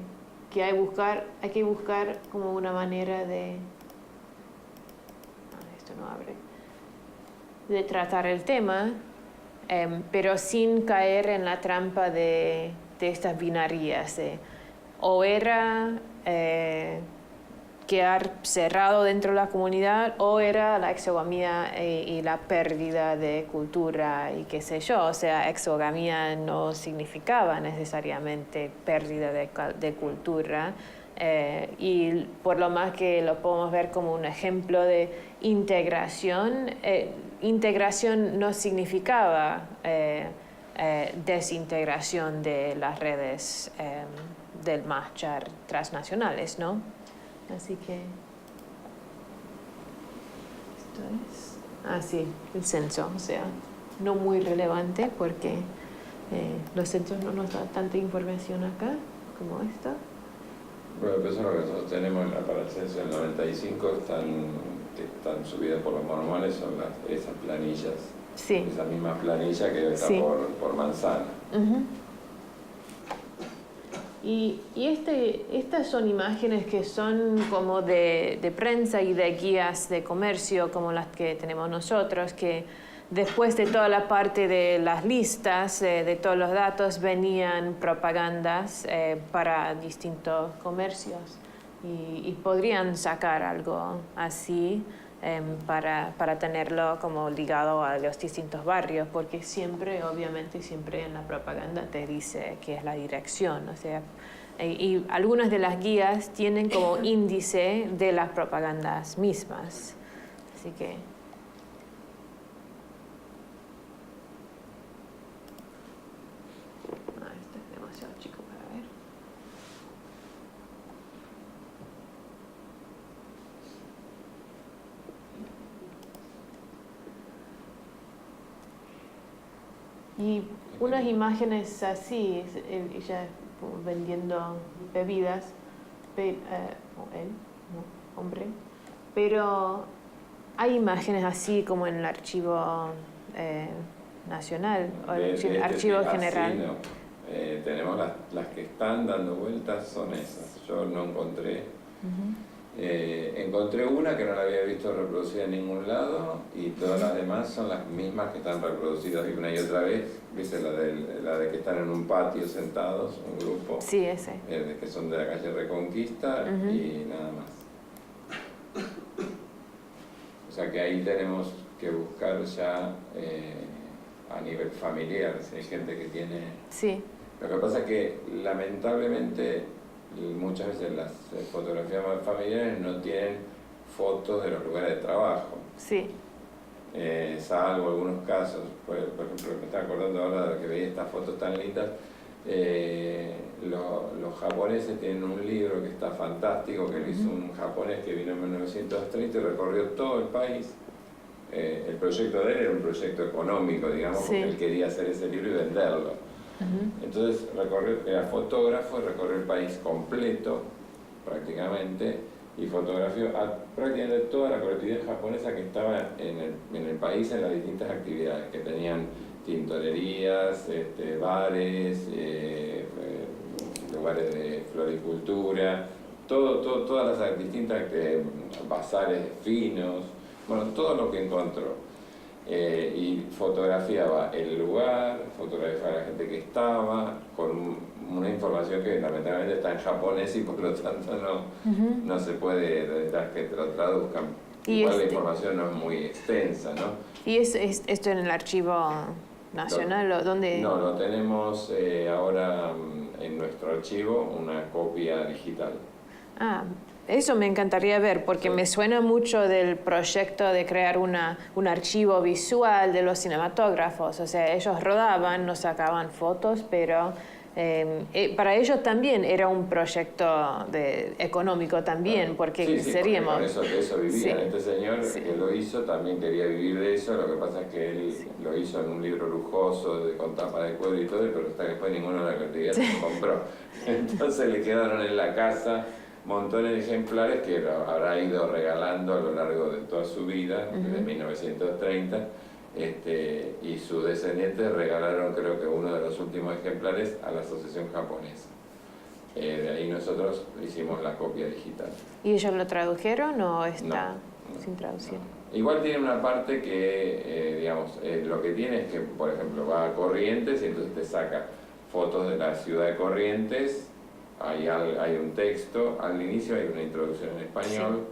Speaker 1: hay que buscar como una manera de... esto no abre. De tratar el tema, pero sin caer en la trampa de estas binarías. O era quedar cerrado dentro de la comunidad, o era la exogamía y la pérdida de cultura y qué sé yo. O sea, exogamía no significaba necesariamente pérdida de cultura, y por lo más que lo podemos ver como un ejemplo de integración, integración no significaba desintegración de las redes del Mahshar transnacionales, ¿no? Así que esto es... sí, el censo, o sea, no muy relevante porque los censos no nos dan tanta información acá como esta.
Speaker 3: Bueno, pero eso es lo que nosotros tenemos para el censo del 95, están subidas por los manuales, son esas planillas, esa misma planilla que está por manzana.
Speaker 1: Y estas son imágenes que son como de prensa y de guías de comercio, como las que tenemos nosotros, que después de toda la parte de las listas, de todos los datos, venían propagandas para distintos comercios. Y podrían sacar algo así para tenerlo como ligado a los distintos barrios, porque siempre, obviamente, siempre en la propaganda te dice que es la dirección. O sea, Y algunas de las guías tienen como índice de las propagandas mismas. Así que... este es demasiado chico para ver. Y unas imágenes así, ella vendiendo bebidas, o él, no, hombre, pero hay imágenes así como en el archivo nacional o el archivo general.
Speaker 3: Sí, no. Tenemos las que están dando vueltas, son esas. Yo no encontré. Encontré una que no la había visto reproducida en ningún lado y todas las demás son las mismas que están reproducidas una y otra vez. ¿Viste? La de que están en un patio sentados, un grupo.
Speaker 1: Sí, ese.
Speaker 3: Que son de la calle Reconquista y nada más. O sea que ahí tenemos que buscar ya a nivel familiar, si hay gente que tiene...
Speaker 1: Sí.
Speaker 3: Lo que pasa es que lamentablemente muchas veces las fotografías familiares no tienen fotos de los lugares de trabajo.
Speaker 1: Sí.
Speaker 3: Salvo algunos casos, por ejemplo, me estaba acordando ahora de que veía estas fotos tan lindas. Los japoneses tienen un libro que está fantástico, que lo hizo un japonés que vino en 1930 y recorrió todo el país. El proyecto de él era un proyecto económico, digamos, porque él quería hacer ese libro y venderlo. Entonces era fotógrafo, recorrió el país completo, prácticamente, y fotografió a prácticamente toda la colectividad japonesa que estaba en el país en las distintas actividades, que tenían tintorerías, bares, lugares de floricultura, todas las distintas bazares finos, bueno, todo lo que encontró. Y fotografiaba el lugar, fotografiaba a la gente que estaba, con una información que lamentablemente está en japonés y por lo tanto no se puede necesitar que te lo traduzcan. Igual la información no es muy extensa, ¿no?
Speaker 1: ¿Y esto en el archivo nacional o dónde?
Speaker 3: No, lo tenemos ahora en nuestro archivo, una copia digital.
Speaker 1: Ah, eso me encantaría ver, porque me suena mucho del proyecto de crear un archivo visual de los cinematógrafos. O sea, ellos rodaban, no sacaban fotos, pero para ellos también era un proyecto económico también, porque seríamos...
Speaker 3: Porque con eso vivían. Este señor que lo hizo también quería vivir de eso, lo que pasa es que él lo hizo en un libro lujoso, con tapa de cuero y todo, pero hasta que después ninguno de la colectividad se compró. Entonces le quedaron en la casa montones de ejemplares que habrá ido regalando a lo largo de toda su vida, desde 1930, y sus descendientes regalaron, creo que uno de los últimos ejemplares, a la Asociación Japonesa. De ahí nosotros hicimos la copia digital.
Speaker 1: ¿Y ellos lo tradujeron o está sin traducir?
Speaker 3: No. Igual tiene una parte que, digamos, lo que tiene es que, por ejemplo, va a Corrientes y entonces te saca fotos de la ciudad de Corrientes. Hay un texto, al inicio hay una introducción en español,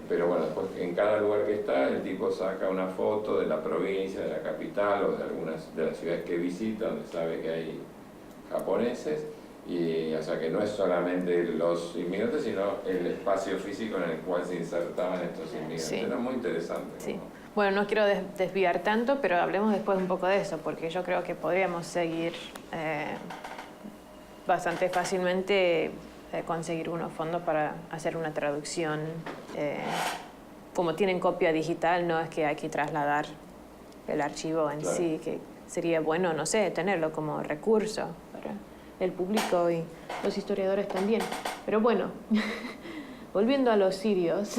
Speaker 3: pero bueno, después en cada lugar que está el tipo saca una foto de la provincia, de la capital o de algunas de las ciudades que visita, donde sabe que hay japoneses, y o sea que no es solamente los inmigrantes, sino el espacio físico en el cual se insertaban estos inmigrantes. Era muy interesante.
Speaker 1: Sí. Bueno, no quiero desviar tanto, pero hablemos después un poco de eso, porque yo creo que podríamos seguir bastante fácilmente conseguir unos fondos para hacer una traducción. Como tienen copia digital, no es que hay que trasladar el archivo en sí, que sería bueno, no sé, tenerlo como recurso para el público y los historiadores también. Pero bueno, volviendo a los sirios,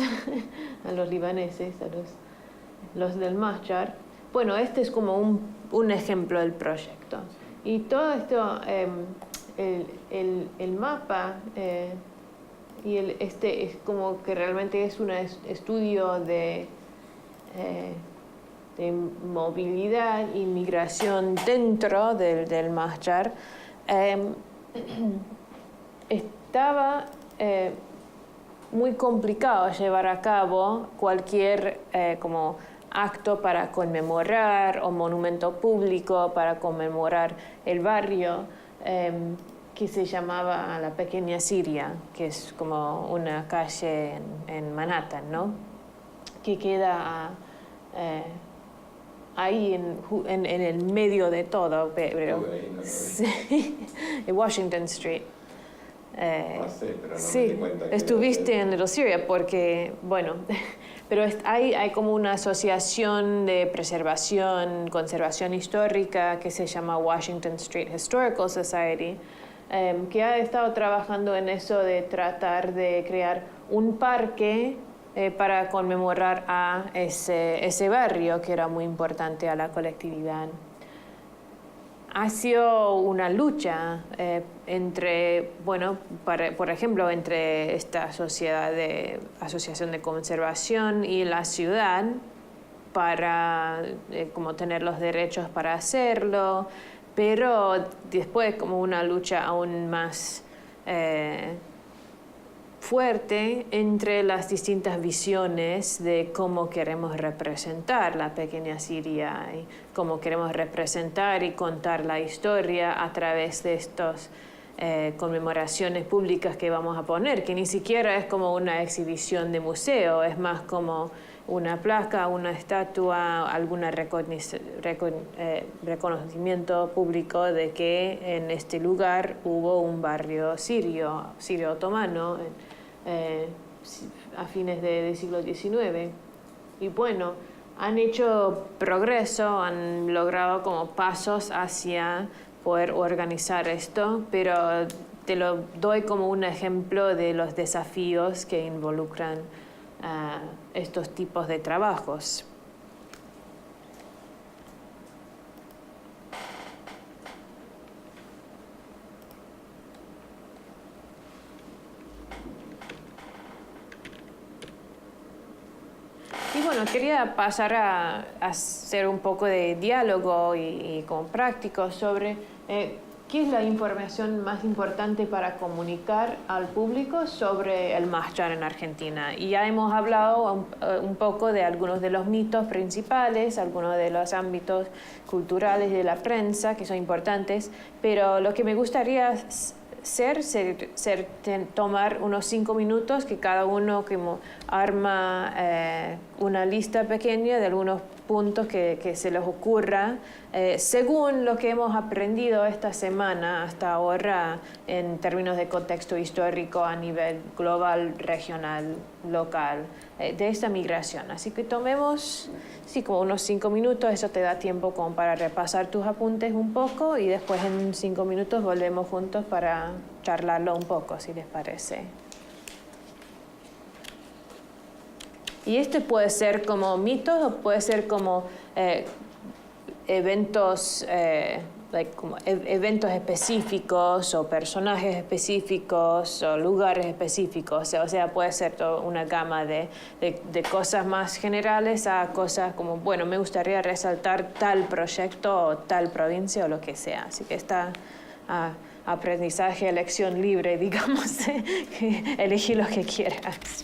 Speaker 1: a los libaneses, a los del Mahshar, bueno, este es como un ejemplo del proyecto. Y todo esto... El mapa y es como que realmente es un estudio de movilidad y migración dentro del Mahshar. Estaba muy complicado llevar a cabo cualquier como acto para conmemorar o monumento público para conmemorar el barrio. que se llamaba la Pequeña Siria, que es como una calle en Manhattan, ¿no? Que queda ahí en el medio de todo, pero sí, en Washington Street.
Speaker 3: Pero no
Speaker 1: sí,
Speaker 3: me di cuenta que
Speaker 1: estuviste en Little Syria porque, bueno, pero hay como una asociación de conservación histórica que se llama Washington Street Historical Society, que ha estado trabajando en eso de tratar de crear un parque para conmemorar a ese barrio que era muy importante a la colectividad. Ha sido una lucha entre, bueno, por ejemplo, entre esta asociación de conservación y la ciudad para como tener los derechos para hacerlo, pero después como una lucha aún más fuerte entre las distintas visiones de cómo queremos representar la Pequeña Siria y cómo queremos representar y contar la historia a través de estas conmemoraciones públicas que vamos a poner, que ni siquiera es como una exhibición de museo, es más como una placa, una estatua, algún reconocimiento público de que en este lugar hubo un barrio sirio otomano a fines del siglo XIX. Y bueno, han hecho progreso, han logrado como pasos hacia poder organizar esto, pero te lo doy como un ejemplo de los desafíos que involucran estos tipos de trabajos. Y bueno, quería pasar a hacer un poco de diálogo y como práctico sobre qué es la información más importante para comunicar al público sobre el Mahshar en Argentina. Y ya hemos hablado un poco de algunos de los mitos principales, algunos de los ámbitos culturales de la prensa que son importantes, pero lo que me gustaría tomar unos 5 minutos, que cada uno como arma una lista pequeña de algunos puntos que se les ocurra, según lo que hemos aprendido esta semana hasta ahora en términos de contexto histórico a nivel global, regional, local, de esta migración. Así que tomemos como unos 5 minutos, eso te da tiempo como para repasar tus apuntes un poco y después en 5 minutos volvemos juntos para charlarlo un poco, si les parece. Y este puede ser como mitos o puede ser como eventos específicos o personajes específicos o lugares específicos. O sea, puede ser toda una gama de cosas más generales a cosas como, bueno, me gustaría resaltar tal proyecto o tal provincia o lo que sea. Así que está aprendizaje, elección libre, digamos, elegí lo que quieras.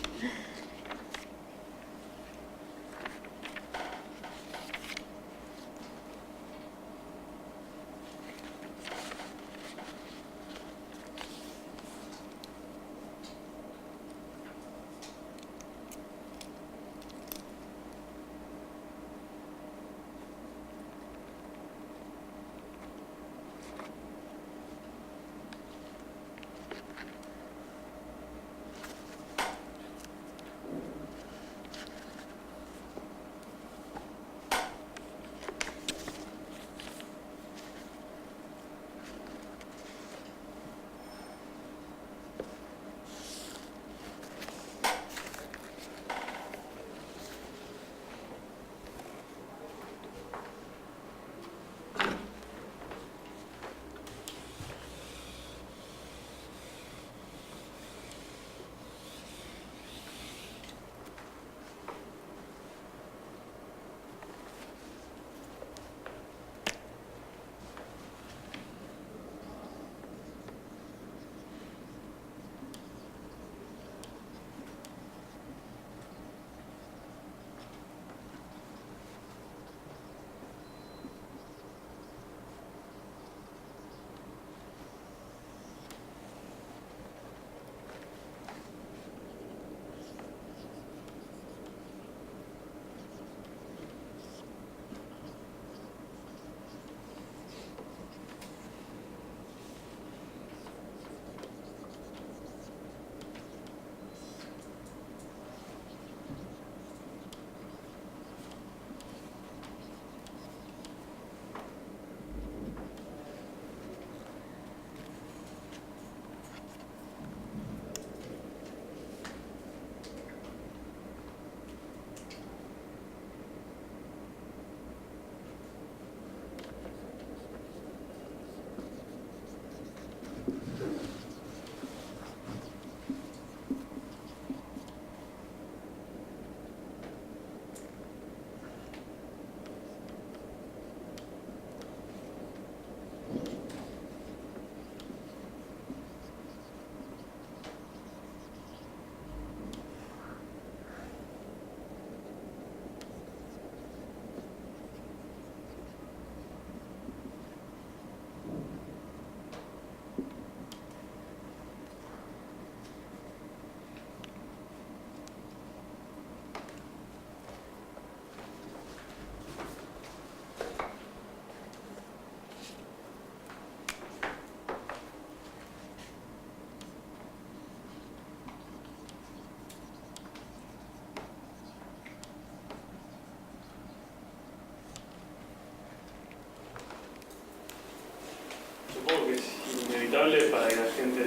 Speaker 2: fundamental para que la gente,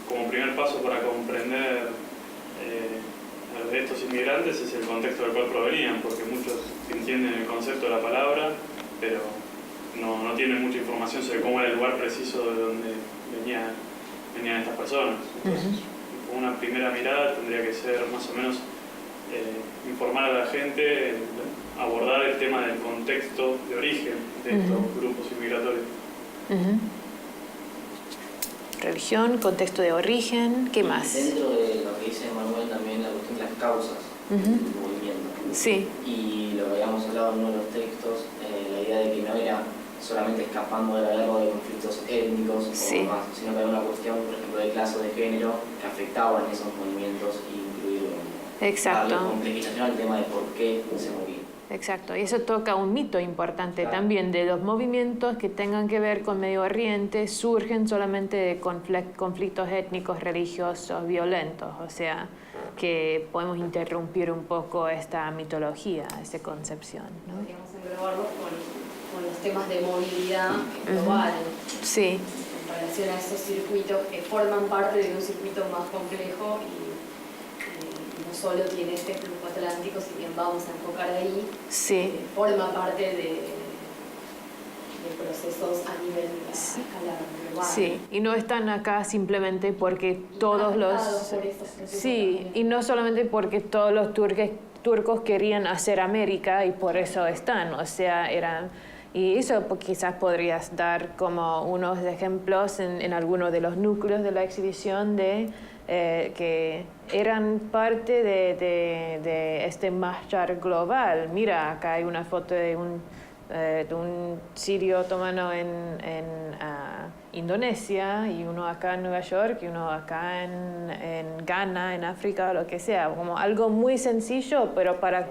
Speaker 2: como primer paso para comprender de estos inmigrantes, es el contexto del cual provenían, porque muchos entienden el concepto de la palabra, pero no tienen mucha información sobre cómo era el lugar preciso de donde venían estas personas. Entonces, una primera mirada tendría que ser más o menos informar a la gente, abordar el tema del contexto de origen de estos grupos inmigratorios.
Speaker 1: Religión, contexto de origen, ¿qué más?
Speaker 6: Dentro de lo que dice Manuel también la cuestión de las causas del movimiento.
Speaker 1: Sí.
Speaker 6: Y lo que habíamos hablado en uno de los textos, la idea de que no era solamente escapando de la guerra o de conflictos étnicos o más, sino que había una cuestión, por ejemplo, de clase o de género que afectaban esos movimientos y incluirlo.
Speaker 1: Exacto.
Speaker 6: Darle complejización al tema de por qué se movía.
Speaker 1: Exacto, y eso toca un mito importante también de los movimientos que tengan que ver con Medio Oriente, surgen solamente de conflictos étnicos, religiosos, violentos, o sea, que podemos interrumpir un poco esta mitología, esta concepción, ¿no?
Speaker 5: Podríamos englobarlos con los temas de movilidad global.
Speaker 1: Sí.
Speaker 5: En relación a esos circuitos que forman parte de un circuito más complejo y no solo tiene este flujo atlántico, si bien vamos a enfocar ahí, forma parte de procesos a nivel a escala global.
Speaker 1: Sí, y no están acá simplemente porque todos los... Sí, y no solamente porque todos los turcos querían hacer América y por eso están, o sea, eran... Y eso quizás podrías dar como unos ejemplos en algunos de los núcleos de la exhibición de que eran parte de este mahshar global. Mira, acá hay una foto de un sirio otomano en Indonesia y uno acá en Nueva York y uno acá en Ghana, en África, o lo que sea, como algo muy sencillo, pero para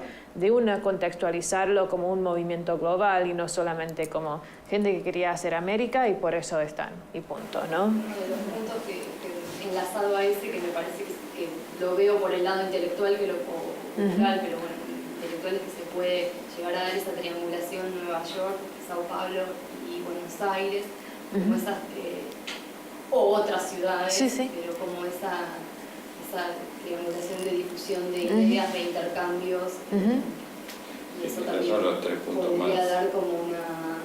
Speaker 1: contextualizarlo como un movimiento global y no solamente como gente que quería hacer América y por eso están, y punto, ¿no?
Speaker 5: Uno de los puntos que enlazado a ese, que me parece que lo veo por el lado intelectual que lo cultural, pero bueno, intelectual es que se puede llegar a dar esa triangulación Nueva York, Sao Paulo y Buenos Aires, como esas, o otras ciudades, pero como esa triangulación de difusión de ideas, de intercambios, y eso también
Speaker 3: son los 3 puntos
Speaker 5: podría
Speaker 3: más.
Speaker 5: dar como una...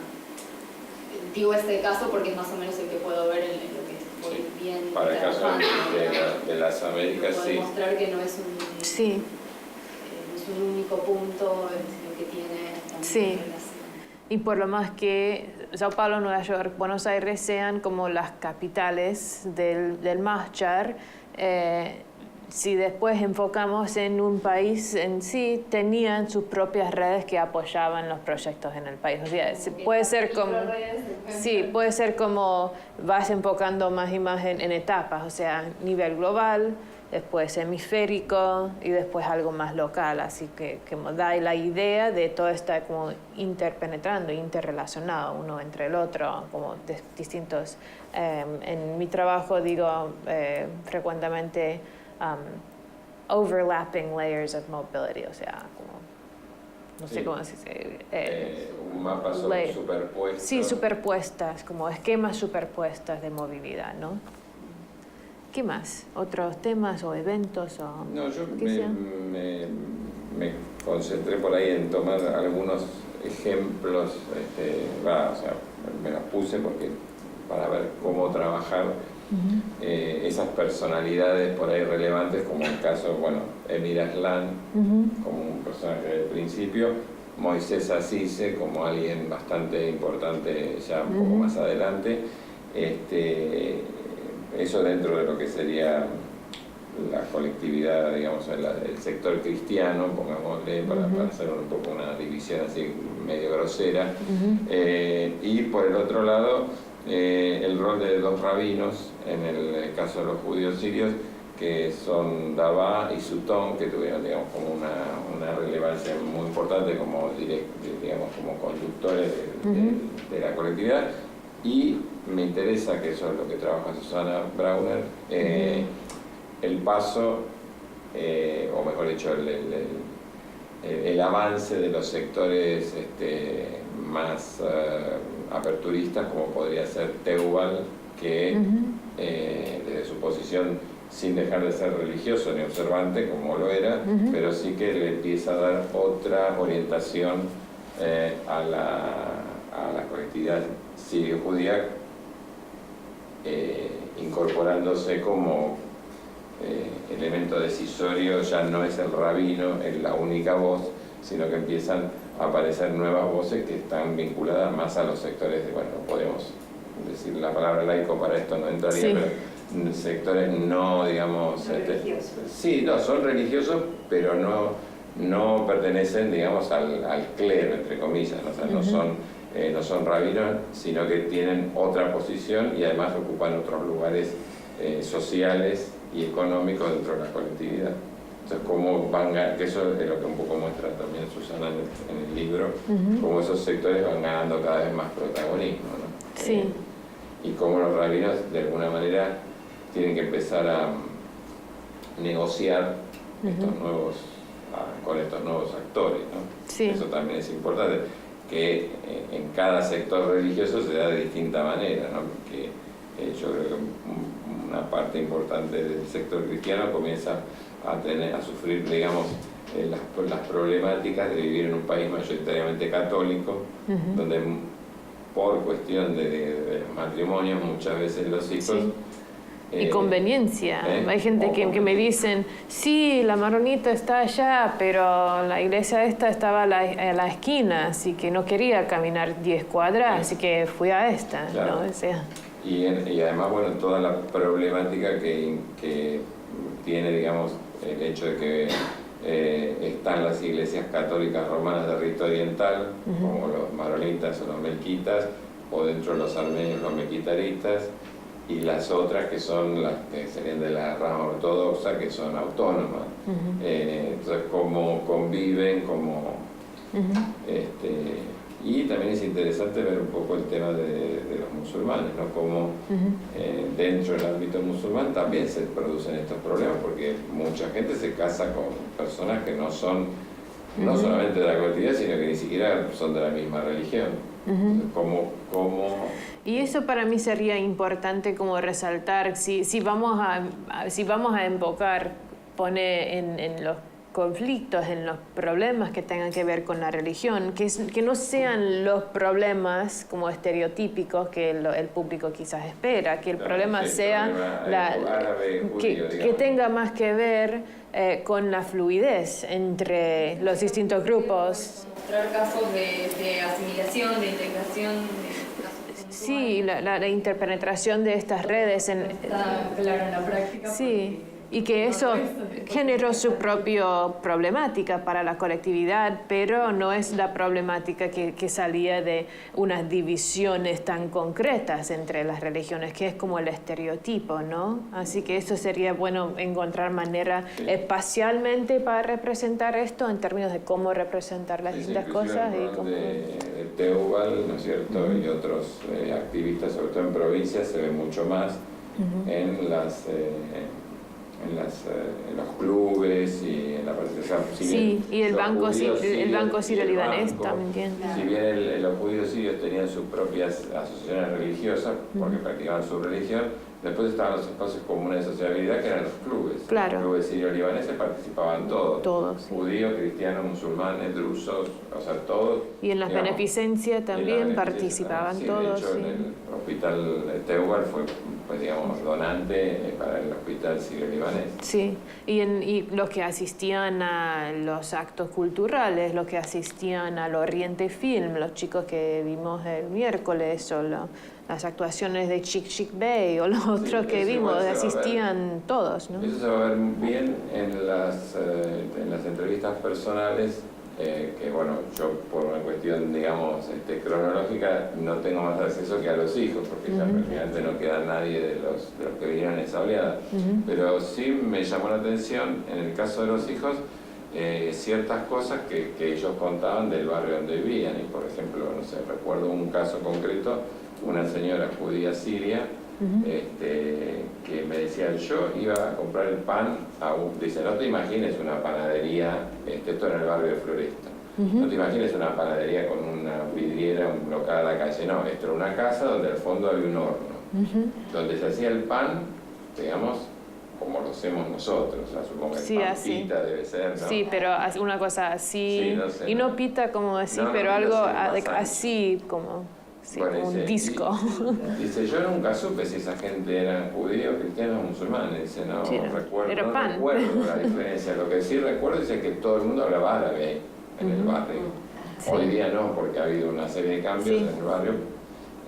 Speaker 5: Digo este caso porque es más o menos el que puedo ver en lo que estoy bien
Speaker 3: para el caso
Speaker 5: trabajando,
Speaker 3: de las Américas, sí.
Speaker 5: Demostrar que no es un único punto, sino que tiene también relación.
Speaker 1: Y por lo más que Sao Paulo, Nueva York, Buenos Aires sean como las capitales del mahshar, si después enfocamos en un país en sí, tenían sus propias redes que apoyaban los proyectos en el país. O sea, puede ser como vas enfocando más y más en etapas, o sea, nivel global, después hemisférico y después algo más local. Así que da la idea de todo está como interpenetrando, interrelacionado uno entre el otro, como distintos. En mi trabajo digo frecuentemente overlapping layers of mobility, o sea, como, no sé cómo se dice.
Speaker 3: Un mapa superpuesto.
Speaker 1: Sí, superpuestas, como esquemas superpuestas de movilidad, ¿no? ¿Qué más? ¿Otros temas o eventos?
Speaker 3: No, yo me concentré por ahí en tomar algunos ejemplos, o sea, me los puse para ver cómo trabajar esas personalidades por ahí relevantes, como el caso, Emir Aslan, como un personaje del principio, Moisés Asise como alguien bastante importante ya un poco más adelante, eso dentro de lo que sería la colectividad, digamos, el sector cristiano, pongámosle, para hacer un poco una división así medio grosera, y por el otro lado, el rol de 2 rabinos, en el caso de los judíos sirios, que son Dabá y Sutón, que tuvieron, digamos, como una relevancia muy importante como, digamos, como conductores de la colectividad. Y me interesa, que eso es lo que trabaja Susana Brauner, el paso, o mejor dicho, el avance de los sectores más aperturistas, como podría ser Teubal, que desde su posición, sin dejar de ser religioso ni observante como lo era, pero sí que le empieza a dar otra orientación a la colectividad sirio-judía, incorporándose como elemento decisorio. Ya no es el rabino, es la única voz, sino que empiezan a aparecer nuevas voces que están vinculadas más a los sectores de, bueno, no podemos decir la palabra laico, para esto no entraría, sí, pero sectores no, digamos...
Speaker 4: No religiosos.
Speaker 3: Sí, no, son religiosos, pero no pertenecen, digamos, al clero, entre comillas, ¿no? O sea, no son rabinos, sino que tienen otra posición y además ocupan otros lugares sociales y económicos dentro de la colectividad. Entonces, cómo van, que eso es lo que un poco muestra también Susana en el libro, cómo esos sectores van ganando cada vez más protagonismo, ¿no?
Speaker 1: Sí.
Speaker 3: Y cómo los rabinos, de alguna manera, tienen que empezar a negociar con estos nuevos actores, ¿no?
Speaker 1: Sí.
Speaker 3: Eso también es importante, que en cada sector religioso se da de distinta manera, ¿no? Porque yo creo que una parte importante del sector cristiano comienza a sufrir, digamos, las problemáticas de vivir en un país mayoritariamente católico, donde por cuestión de los matrimonios muchas veces los hijos...
Speaker 1: Sí. Y conveniencia. Hay gente que me dicen, sí, la maronita está allá, pero la iglesia esta estaba a la esquina, así que no quería caminar 10 cuadras, así que fui a esta.
Speaker 3: Claro.
Speaker 1: ¿No? O sea,
Speaker 3: y además, bueno, toda la problemática que tiene, digamos, el hecho de que están las iglesias católicas romanas de rito oriental, como los maronitas o los melquitas, o dentro de los armenios los mequitaritas, y las otras que son las que serían de la rama ortodoxa, que son autónomas. Entonces, cómo conviven, y también es interesante ver un poco el tema de los musulmanes, ¿no? Cómo dentro del ámbito musulmán también se producen estos problemas, porque mucha gente se casa con personas que no son no solamente de la colectividad, sino que ni siquiera son de la misma religión. Entonces,
Speaker 1: Y eso para mí sería importante como resaltar, si vamos a enfocar, pone en los conflictos, en los problemas que tengan que ver con la religión, que no sean los problemas como estereotípicos que el público quizás espera, que el problema sea que tenga más que ver con la fluidez entre los distintos grupos.
Speaker 5: Mostrar casos de asimilación, de integración.
Speaker 1: Sí, la interpenetración de estas redes.
Speaker 5: Está claro en la práctica.
Speaker 1: Sí. Y que eso generó su propia problemática para la colectividad, pero no es la problemática que salía de unas divisiones tan concretas entre las religiones, que es como el estereotipo, ¿no? Así que eso sería bueno encontrar manera espacialmente para representar esto en términos de cómo representar las distintas cosas. Y cómo...
Speaker 3: de Teubal, ¿no es cierto? Y otros activistas, sobre todo en provincias, se ve mucho más en los clubes y en la participación.
Speaker 1: Sí, y el banco sirio-libanés también.
Speaker 3: Si bien los judíos sirios tenían sus propias asociaciones religiosas, porque practicaban su religión, después estaban los espacios comunes de sociabilidad, que eran los clubes.
Speaker 1: Claro.
Speaker 3: Los clubes sirio-libaneses participaban todos.
Speaker 1: Todos, sí.
Speaker 3: Judíos, cristianos, musulmanes, drusos, o sea, todos.
Speaker 1: Y en las beneficencias también participaban todos.
Speaker 3: De hecho, en el hospital Teubal fue, pues, digamos, donante para el hospital sirio-libanés.
Speaker 1: Sí, y los que asistían a los actos culturales, los que asistían al Oriente Film, los chicos que vimos el miércoles, o las actuaciones de Chick Chick Bay, o los otros que vimos, asistían todos, ¿no?
Speaker 3: Eso se va a ver bien en las entrevistas personales, que bueno, yo por una cuestión, digamos, cronológica, no tengo más acceso que a los hijos, porque ya prácticamente no queda nadie de los que vinieron en esa oleada. Pero sí me llamó la atención, en el caso de los hijos, ciertas cosas que ellos contaban del barrio donde vivían. Y por ejemplo, no sé, recuerdo un caso concreto, una señora judía siria, que me decía, yo iba a comprar el pan dice, no te imagines una panadería, esto era el barrio de Floresta, no te imagines una panadería con una vidriera, un local a la calle, no, esto era una casa donde al fondo había un horno. donde se hacía el pan, digamos, como lo hacemos nosotros, o sea, supongo que
Speaker 1: Sí,
Speaker 3: el pan
Speaker 1: así.
Speaker 3: pita debe ser, ¿no?
Speaker 1: Sí, pero una cosa así,
Speaker 3: Sí, no sé,
Speaker 1: y no
Speaker 3: no.
Speaker 1: pita como así,
Speaker 3: No, no
Speaker 1: pero
Speaker 3: pita
Speaker 1: algo
Speaker 3: así, más
Speaker 1: así como, sí,
Speaker 3: Bueno,
Speaker 1: como un
Speaker 3: dice,
Speaker 1: disco.
Speaker 3: Dice, yo nunca supe si esa gente era judío, cristiano o musulmán. Dice, no,
Speaker 1: Sí,
Speaker 3: recuerdo,
Speaker 1: era
Speaker 3: no
Speaker 1: pan.
Speaker 3: recuerdo la diferencia. Lo que sí recuerdo es que todo el mundo hablaba árabe en el barrio.
Speaker 1: Sí.
Speaker 3: Hoy día no, porque ha habido una serie de cambios
Speaker 1: Sí.
Speaker 3: en el barrio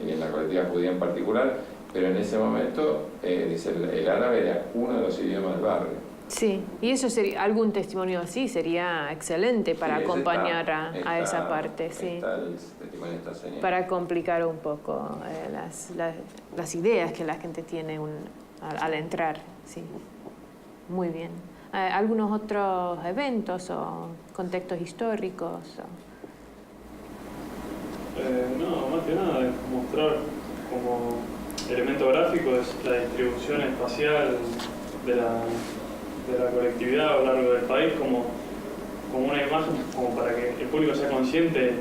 Speaker 3: y en la colectiva judía en particular, pero en ese momento, dice, el árabe era uno de los idiomas del barrio.
Speaker 1: Sí, y eso sería, algún testimonio así sería excelente para
Speaker 3: Sí, ese
Speaker 1: acompañar
Speaker 3: está,
Speaker 1: a esa parte, sí.
Speaker 3: Está el testimonio está señalado.
Speaker 1: Para complicar un poco las ideas que la gente tiene al entrar, sí. Muy bien. ¿Algunos otros eventos o contextos históricos?
Speaker 2: No, más que nada, es mostrar como elemento gráfico es la distribución espacial de la colectividad a lo largo del país como una imagen como para que el público sea consciente del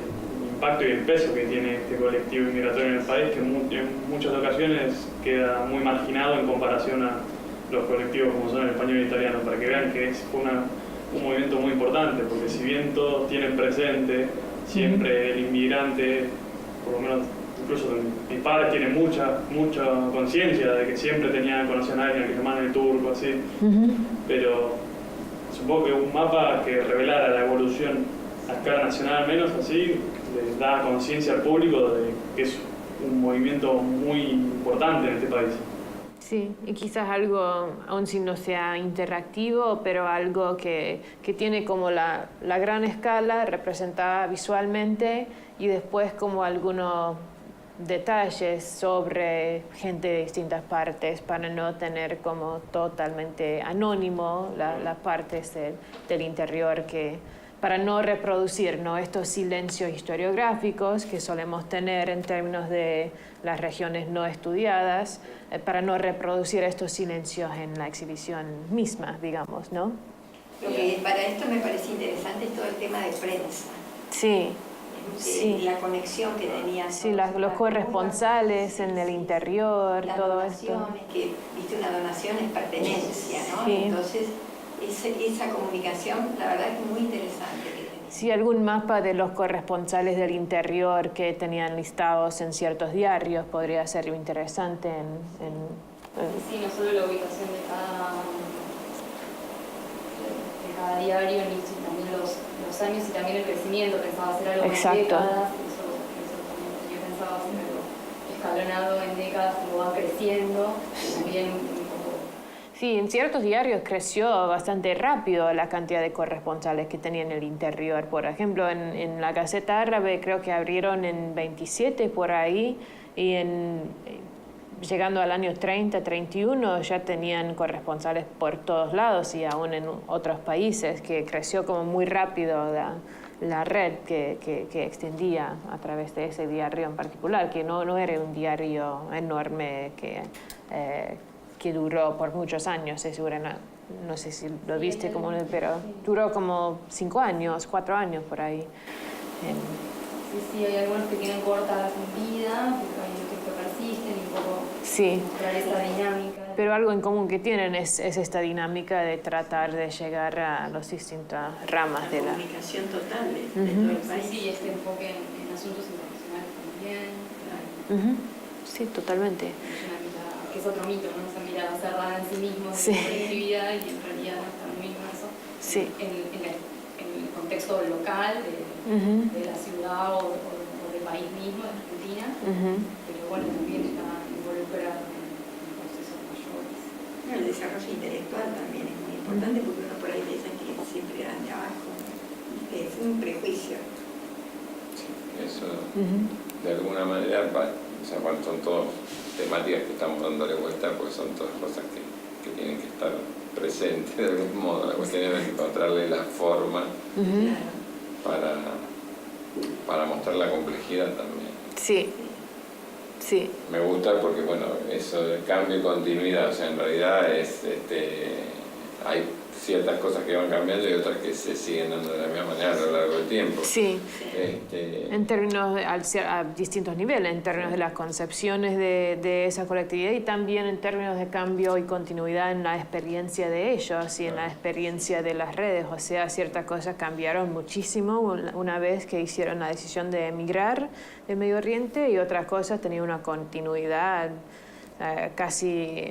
Speaker 2: impacto y el peso que tiene este colectivo inmigratorio en el país, que en muchas ocasiones queda muy marginado en comparación a los colectivos como son el español y el italiano, para que vean que fue un movimiento muy importante, porque si bien todos tienen presente siempre el inmigrante, por lo menos incluso mis padres tienen mucha conciencia de que siempre conocían a alguien que llamaban el turco, así, pero supongo que un mapa que revelara la evolución a escala nacional al menos así, le da conciencia al público de que es un movimiento muy importante en este país.
Speaker 1: Sí, y quizás algo, aun si no sea interactivo, pero algo que tiene como la gran escala representada visualmente y después como algunos detalles sobre gente de distintas partes para no tener como totalmente anónimo las partes del interior, para no reproducir, ¿no?, estos silencios historiográficos que solemos tener en términos de las regiones no estudiadas, para no reproducir estos silencios en la exhibición misma, digamos, ¿no?
Speaker 4: Lo que para esto me parece interesante es todo el tema de prensa.
Speaker 1: Sí. Sí.
Speaker 4: La conexión que tenían.
Speaker 1: Sí, los corresponsales en el interior, todo esto.
Speaker 4: Que, viste, una donación es pertenencia, ¿no?
Speaker 1: Sí.
Speaker 4: Entonces, esa comunicación, la verdad es muy interesante.
Speaker 1: Sí, algún mapa de los corresponsales del interior que tenían listados en ciertos diarios podría ser interesante
Speaker 5: Sí, no solo la ubicación de cada diario, ni también los años y también el crecimiento. Pensaba hacer algo en décadas, eso también yo pensaba hacer algo escalonado en décadas, como van creciendo, también un poco.
Speaker 1: Sí, en ciertos diarios creció bastante rápido la cantidad de corresponsales que tenían en el interior. Por ejemplo, en la Gaceta Árabe creo que abrieron en 27 por ahí y llegando al año 30, 31 ya tenían corresponsales por todos lados y aún en otros países, que creció como muy rápido la red que extendía a través de ese diario en particular, que no era un diario enorme que duró por muchos años, no sé si lo viste, pero duró como 5 años, 4 años por ahí.
Speaker 5: Sí, hay algunos que tienen cortas vidas, pero hay otros que persisten y un poco mostrar esa dinámica.
Speaker 1: Pero algo en común que tienen es esta dinámica de tratar de llegar a las distintas ramas de la
Speaker 4: comunicación total de todo el país.
Speaker 5: Sí, este enfoque en asuntos internacionales también.
Speaker 1: Sí, totalmente.
Speaker 5: Que es otro mito, ¿no? Esa mirada cerrada en sí mismo, de la colectividad, y en realidad no está muy bien eso.
Speaker 1: Sí.
Speaker 5: En el contexto local de la ciudad o del país mismo, de Argentina, pero bueno, también está involucrado en procesos mayores.
Speaker 4: El desarrollo intelectual también es muy importante, porque uno por ahí piensa que siempre eran de abajo. Es un prejuicio.
Speaker 3: Sí, eso de alguna manera, o sea, bueno, son todas temáticas que estamos dándole vuelta, porque son todas cosas que tienen que estar presentes de algún modo. La cuestión es encontrarle la forma para mostrar la complejidad también.
Speaker 1: Sí.
Speaker 3: Me gusta porque, bueno, eso de cambio y continuidad, o sea, en realidad hay ciertas cosas que van cambiando y otras que se siguen dando de la misma manera a lo largo del tiempo.
Speaker 1: Sí, en términos a distintos niveles, en términos de las concepciones de esa colectividad y también en términos de cambio y continuidad en la experiencia de ellos y en la experiencia de las redes. O sea, ciertas cosas cambiaron muchísimo una vez que hicieron la decisión de emigrar del Medio Oriente y otras cosas tenían una continuidad casi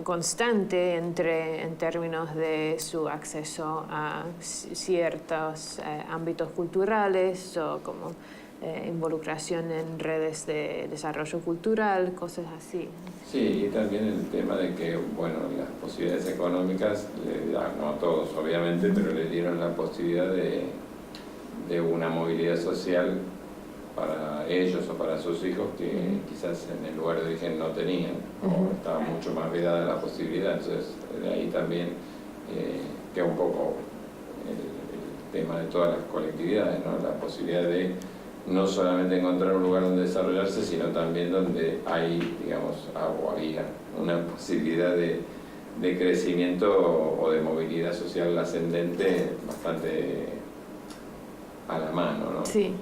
Speaker 1: constante en términos de su acceso a ciertos ámbitos culturales o como involucración en redes de desarrollo cultural, cosas así.
Speaker 3: Sí, y también el tema de que, bueno, las posibilidades económicas, no a todos obviamente, pero le dieron la posibilidad de una movilidad social para ellos o para sus hijos que quizás en el lugar de origen no tenían, o estaba mucho más vedada la posibilidad. Entonces, de ahí también queda un poco el tema de todas las colectividades, ¿no? La posibilidad de no solamente encontrar un lugar donde desarrollarse, sino también donde hay, digamos, o había una posibilidad de crecimiento o de movilidad social ascendente bastante a la mano, ¿no?
Speaker 1: Sí.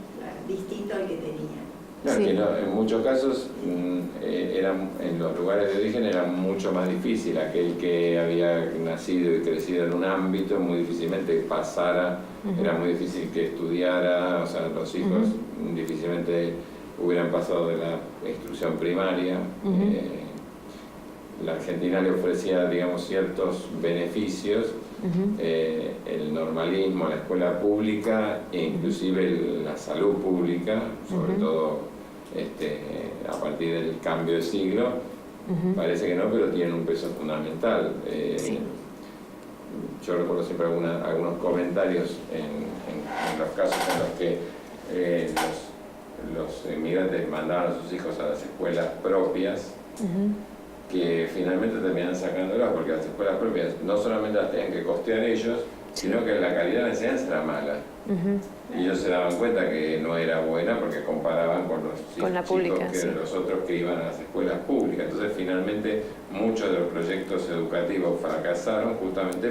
Speaker 4: Distinto al que tenían.
Speaker 3: Claro,
Speaker 1: Sí.
Speaker 3: que no, en muchos casos en los lugares de origen era mucho más difícil. Aquel que había nacido y crecido en un ámbito muy difícilmente pasara, era muy difícil que estudiara, o sea, los hijos difícilmente hubieran pasado de la instrucción primaria. La Argentina le ofrecía, digamos, ciertos beneficios, el normalismo, la escuela pública e inclusive la salud pública, sobre todo a partir del cambio de siglo, parece que no, pero tienen un peso fundamental.
Speaker 1: Sí.
Speaker 3: Yo recuerdo siempre algunos comentarios en los casos en los que los inmigrantes mandaban a sus hijos a las escuelas propias, que finalmente terminan sacándolas porque las escuelas propias no solamente las tenían que costear ellos, sino que la calidad de la enseñanza era mala. Y ellos se daban cuenta que no era buena porque comparaban con los chicos los otros que iban a las escuelas públicas. Entonces finalmente muchos de los proyectos educativos fracasaron justamente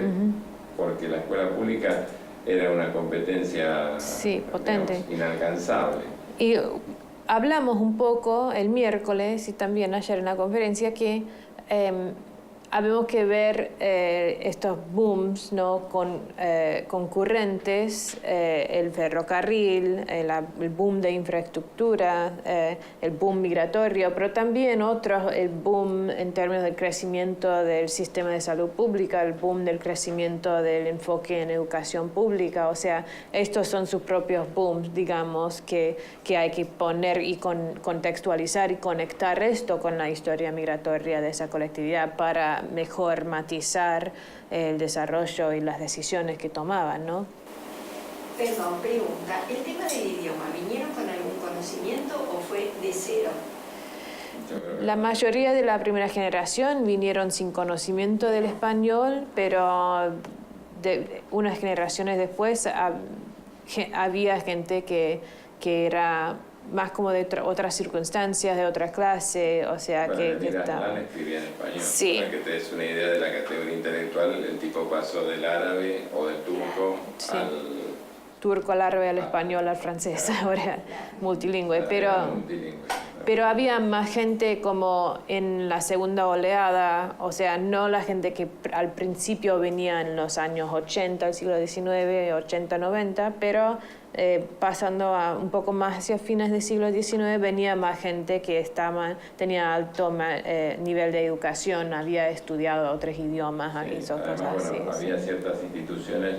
Speaker 3: porque la escuela pública era una competencia
Speaker 1: potente,
Speaker 3: digamos, inalcanzable.
Speaker 1: Y hablamos un poco el miércoles y también ayer en la conferencia que habemos que ver estos booms, ¿no? Concurrentes, el ferrocarril, el boom de infraestructura, el boom migratorio, pero también el boom en términos del crecimiento del sistema de salud pública, el boom del crecimiento del enfoque en educación pública. O sea, estos son sus propios booms, digamos, que hay que poner y contextualizar y conectar esto con la historia migratoria de esa colectividad para mejor matizar el desarrollo y las decisiones que tomaban, ¿no?
Speaker 4: Perdón, pregunta, ¿el tema del idioma, vinieron con algún conocimiento o fue de cero?
Speaker 1: La mayoría de la primera generación vinieron sin conocimiento del español, pero unas generaciones después había gente que era más como de otras circunstancias, de otra clase, o sea, que
Speaker 3: estaba... escribía en español.
Speaker 1: Sí.
Speaker 3: Para que te des una idea de la categoría intelectual, el tipo pasó del árabe o del turco al...
Speaker 1: turco, al árabe, al español, al francés, ahora multilingüe, pero había más gente como en la segunda oleada, o sea, no la gente que al principio venía en los años 80, el siglo XIX, 80, 90, pero pasando un poco más hacia fines del siglo XIX, venía más gente que tenía alto nivel de educación, había estudiado otros idiomas, cosas así.
Speaker 3: Había ciertas instituciones,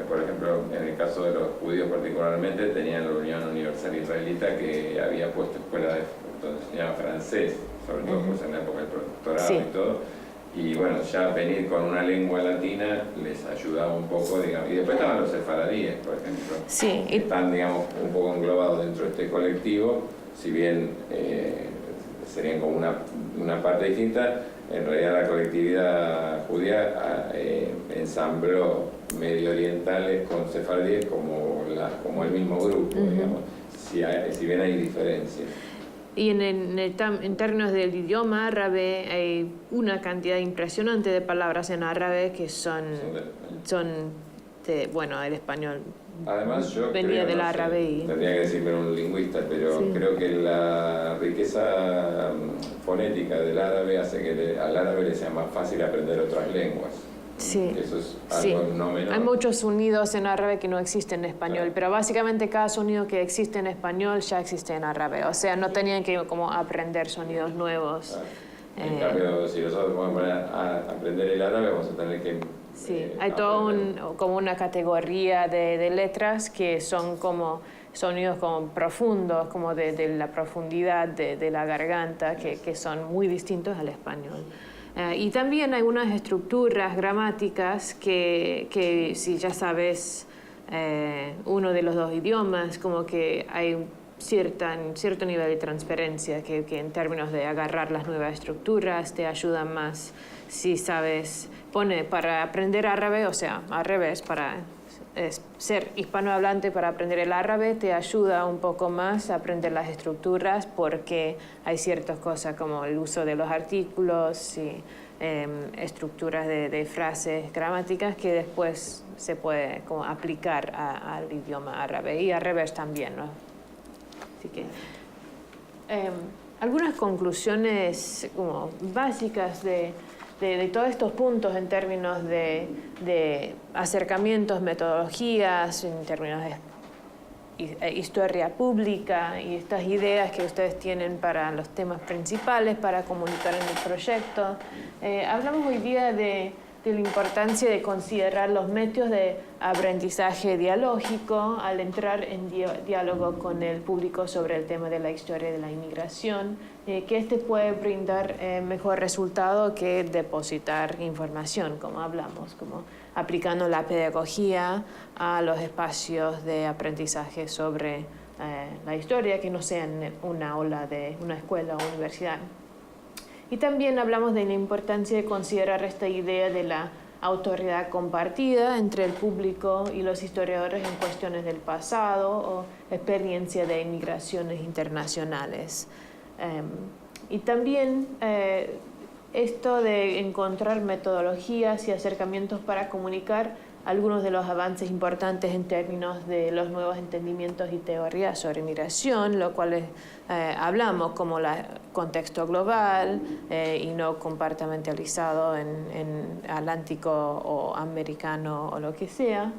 Speaker 3: por ejemplo, en el caso de los judíos particularmente, tenían la Unión Universal Israelita que había puesto escuelas donde enseñaban francés, sobre todo pues, en la época del protectorado y todo. Y bueno, ya venir con una lengua latina les ayudaba un poco, digamos. Y después estaban los sefaradíes, por ejemplo, que están, digamos, un poco englobados dentro de este colectivo, si bien serían como una parte distinta. En realidad la colectividad judía ensambló medio orientales con sefaradíes como el mismo grupo, digamos, si bien hay diferencias.
Speaker 1: Y en términos del idioma árabe hay una cantidad impresionante de palabras en árabe que son el español.
Speaker 3: Además, yo
Speaker 1: venía
Speaker 3: creo,
Speaker 1: del
Speaker 3: no
Speaker 1: árabe
Speaker 3: sé,
Speaker 1: y...
Speaker 3: tendría que decirme un lingüista, pero
Speaker 1: sí.
Speaker 3: Creo que la riqueza fonética del árabe hace que al árabe le sea más fácil aprender otras lenguas.
Speaker 1: Sí.
Speaker 3: Eso es algo no menor.
Speaker 1: Hay muchos sonidos en árabe que no existen en español,
Speaker 3: claro.
Speaker 1: pero básicamente cada sonido que existe en español ya existe en árabe. O sea, no tenían que como aprender sonidos nuevos.
Speaker 3: Claro. En cambio, si nosotros vamos a poner a aprender el árabe, vamos a tener que...
Speaker 1: Sí, hay toda como una categoría de letras que son como sonidos como profundos, como de la profundidad de la garganta, que son muy distintos al español. Y también hay unas estructuras gramáticas que si ya sabes uno de los dos idiomas, como que hay cierto nivel de transferencia que en términos de agarrar las nuevas estructuras te ayuda más si sabes, para aprender árabe, o sea, al revés, para ser hispanohablante para aprender el árabe te ayuda un poco más a aprender las estructuras porque hay ciertas cosas como el uso de los artículos y estructuras de frases gramáticas que después se puede como aplicar al idioma árabe y al revés también, ¿no? Así que algunas conclusiones como básicas de todos estos puntos en términos de acercamientos, metodologías, en términos de historia pública y estas ideas que ustedes tienen para los temas principales para comunicar en el proyecto. Hablamos hoy día de la importancia de considerar los métodos de aprendizaje dialógico al entrar en diálogo con el público sobre el tema de la historia de la inmigración, que este puede brindar mejor resultado que depositar información, como hablamos, como aplicando la pedagogía a los espacios de aprendizaje sobre la historia que no sean una aula de una escuela o universidad. Y también hablamos de la importancia de considerar esta idea de la autoridad compartida entre el público y los historiadores en cuestiones del pasado o experiencia de inmigraciones internacionales. Y también esto de encontrar metodologías y acercamientos para comunicar algunos de los avances importantes en términos de los nuevos entendimientos y teorías sobre migración, lo cual hablamos como el contexto global y no compartimentalizado en atlántico o americano o lo que sea,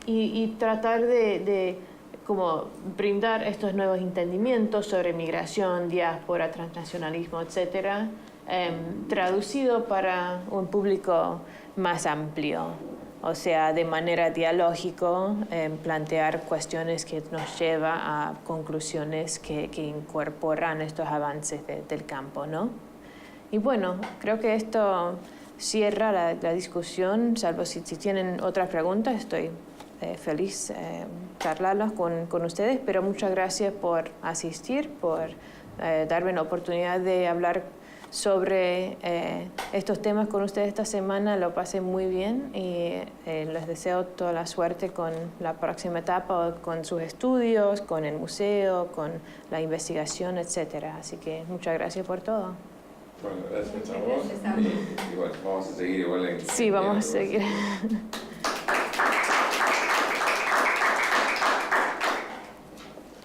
Speaker 1: y tratar de como brindar estos nuevos entendimientos sobre migración, diáspora, transnacionalismo, etcétera, traducido para un público más amplio, o sea, de manera dialógica, plantear cuestiones que nos llevan a conclusiones que incorporan estos avances del campo, ¿no? Y bueno, creo que esto cierra la discusión, salvo si tienen otras preguntas, estoy feliz charlarlas con ustedes, pero muchas gracias por asistir, por darme la oportunidad de hablar sobre estos temas con ustedes esta semana. Lo pasé muy bien y les deseo toda la suerte con la próxima etapa, con sus estudios, con el museo, con la investigación, etcétera. Así que muchas gracias por todo.
Speaker 3: Bueno, gracias a vos. Y bueno, vamos a seguir igual en...
Speaker 1: Sí, vamos a seguir.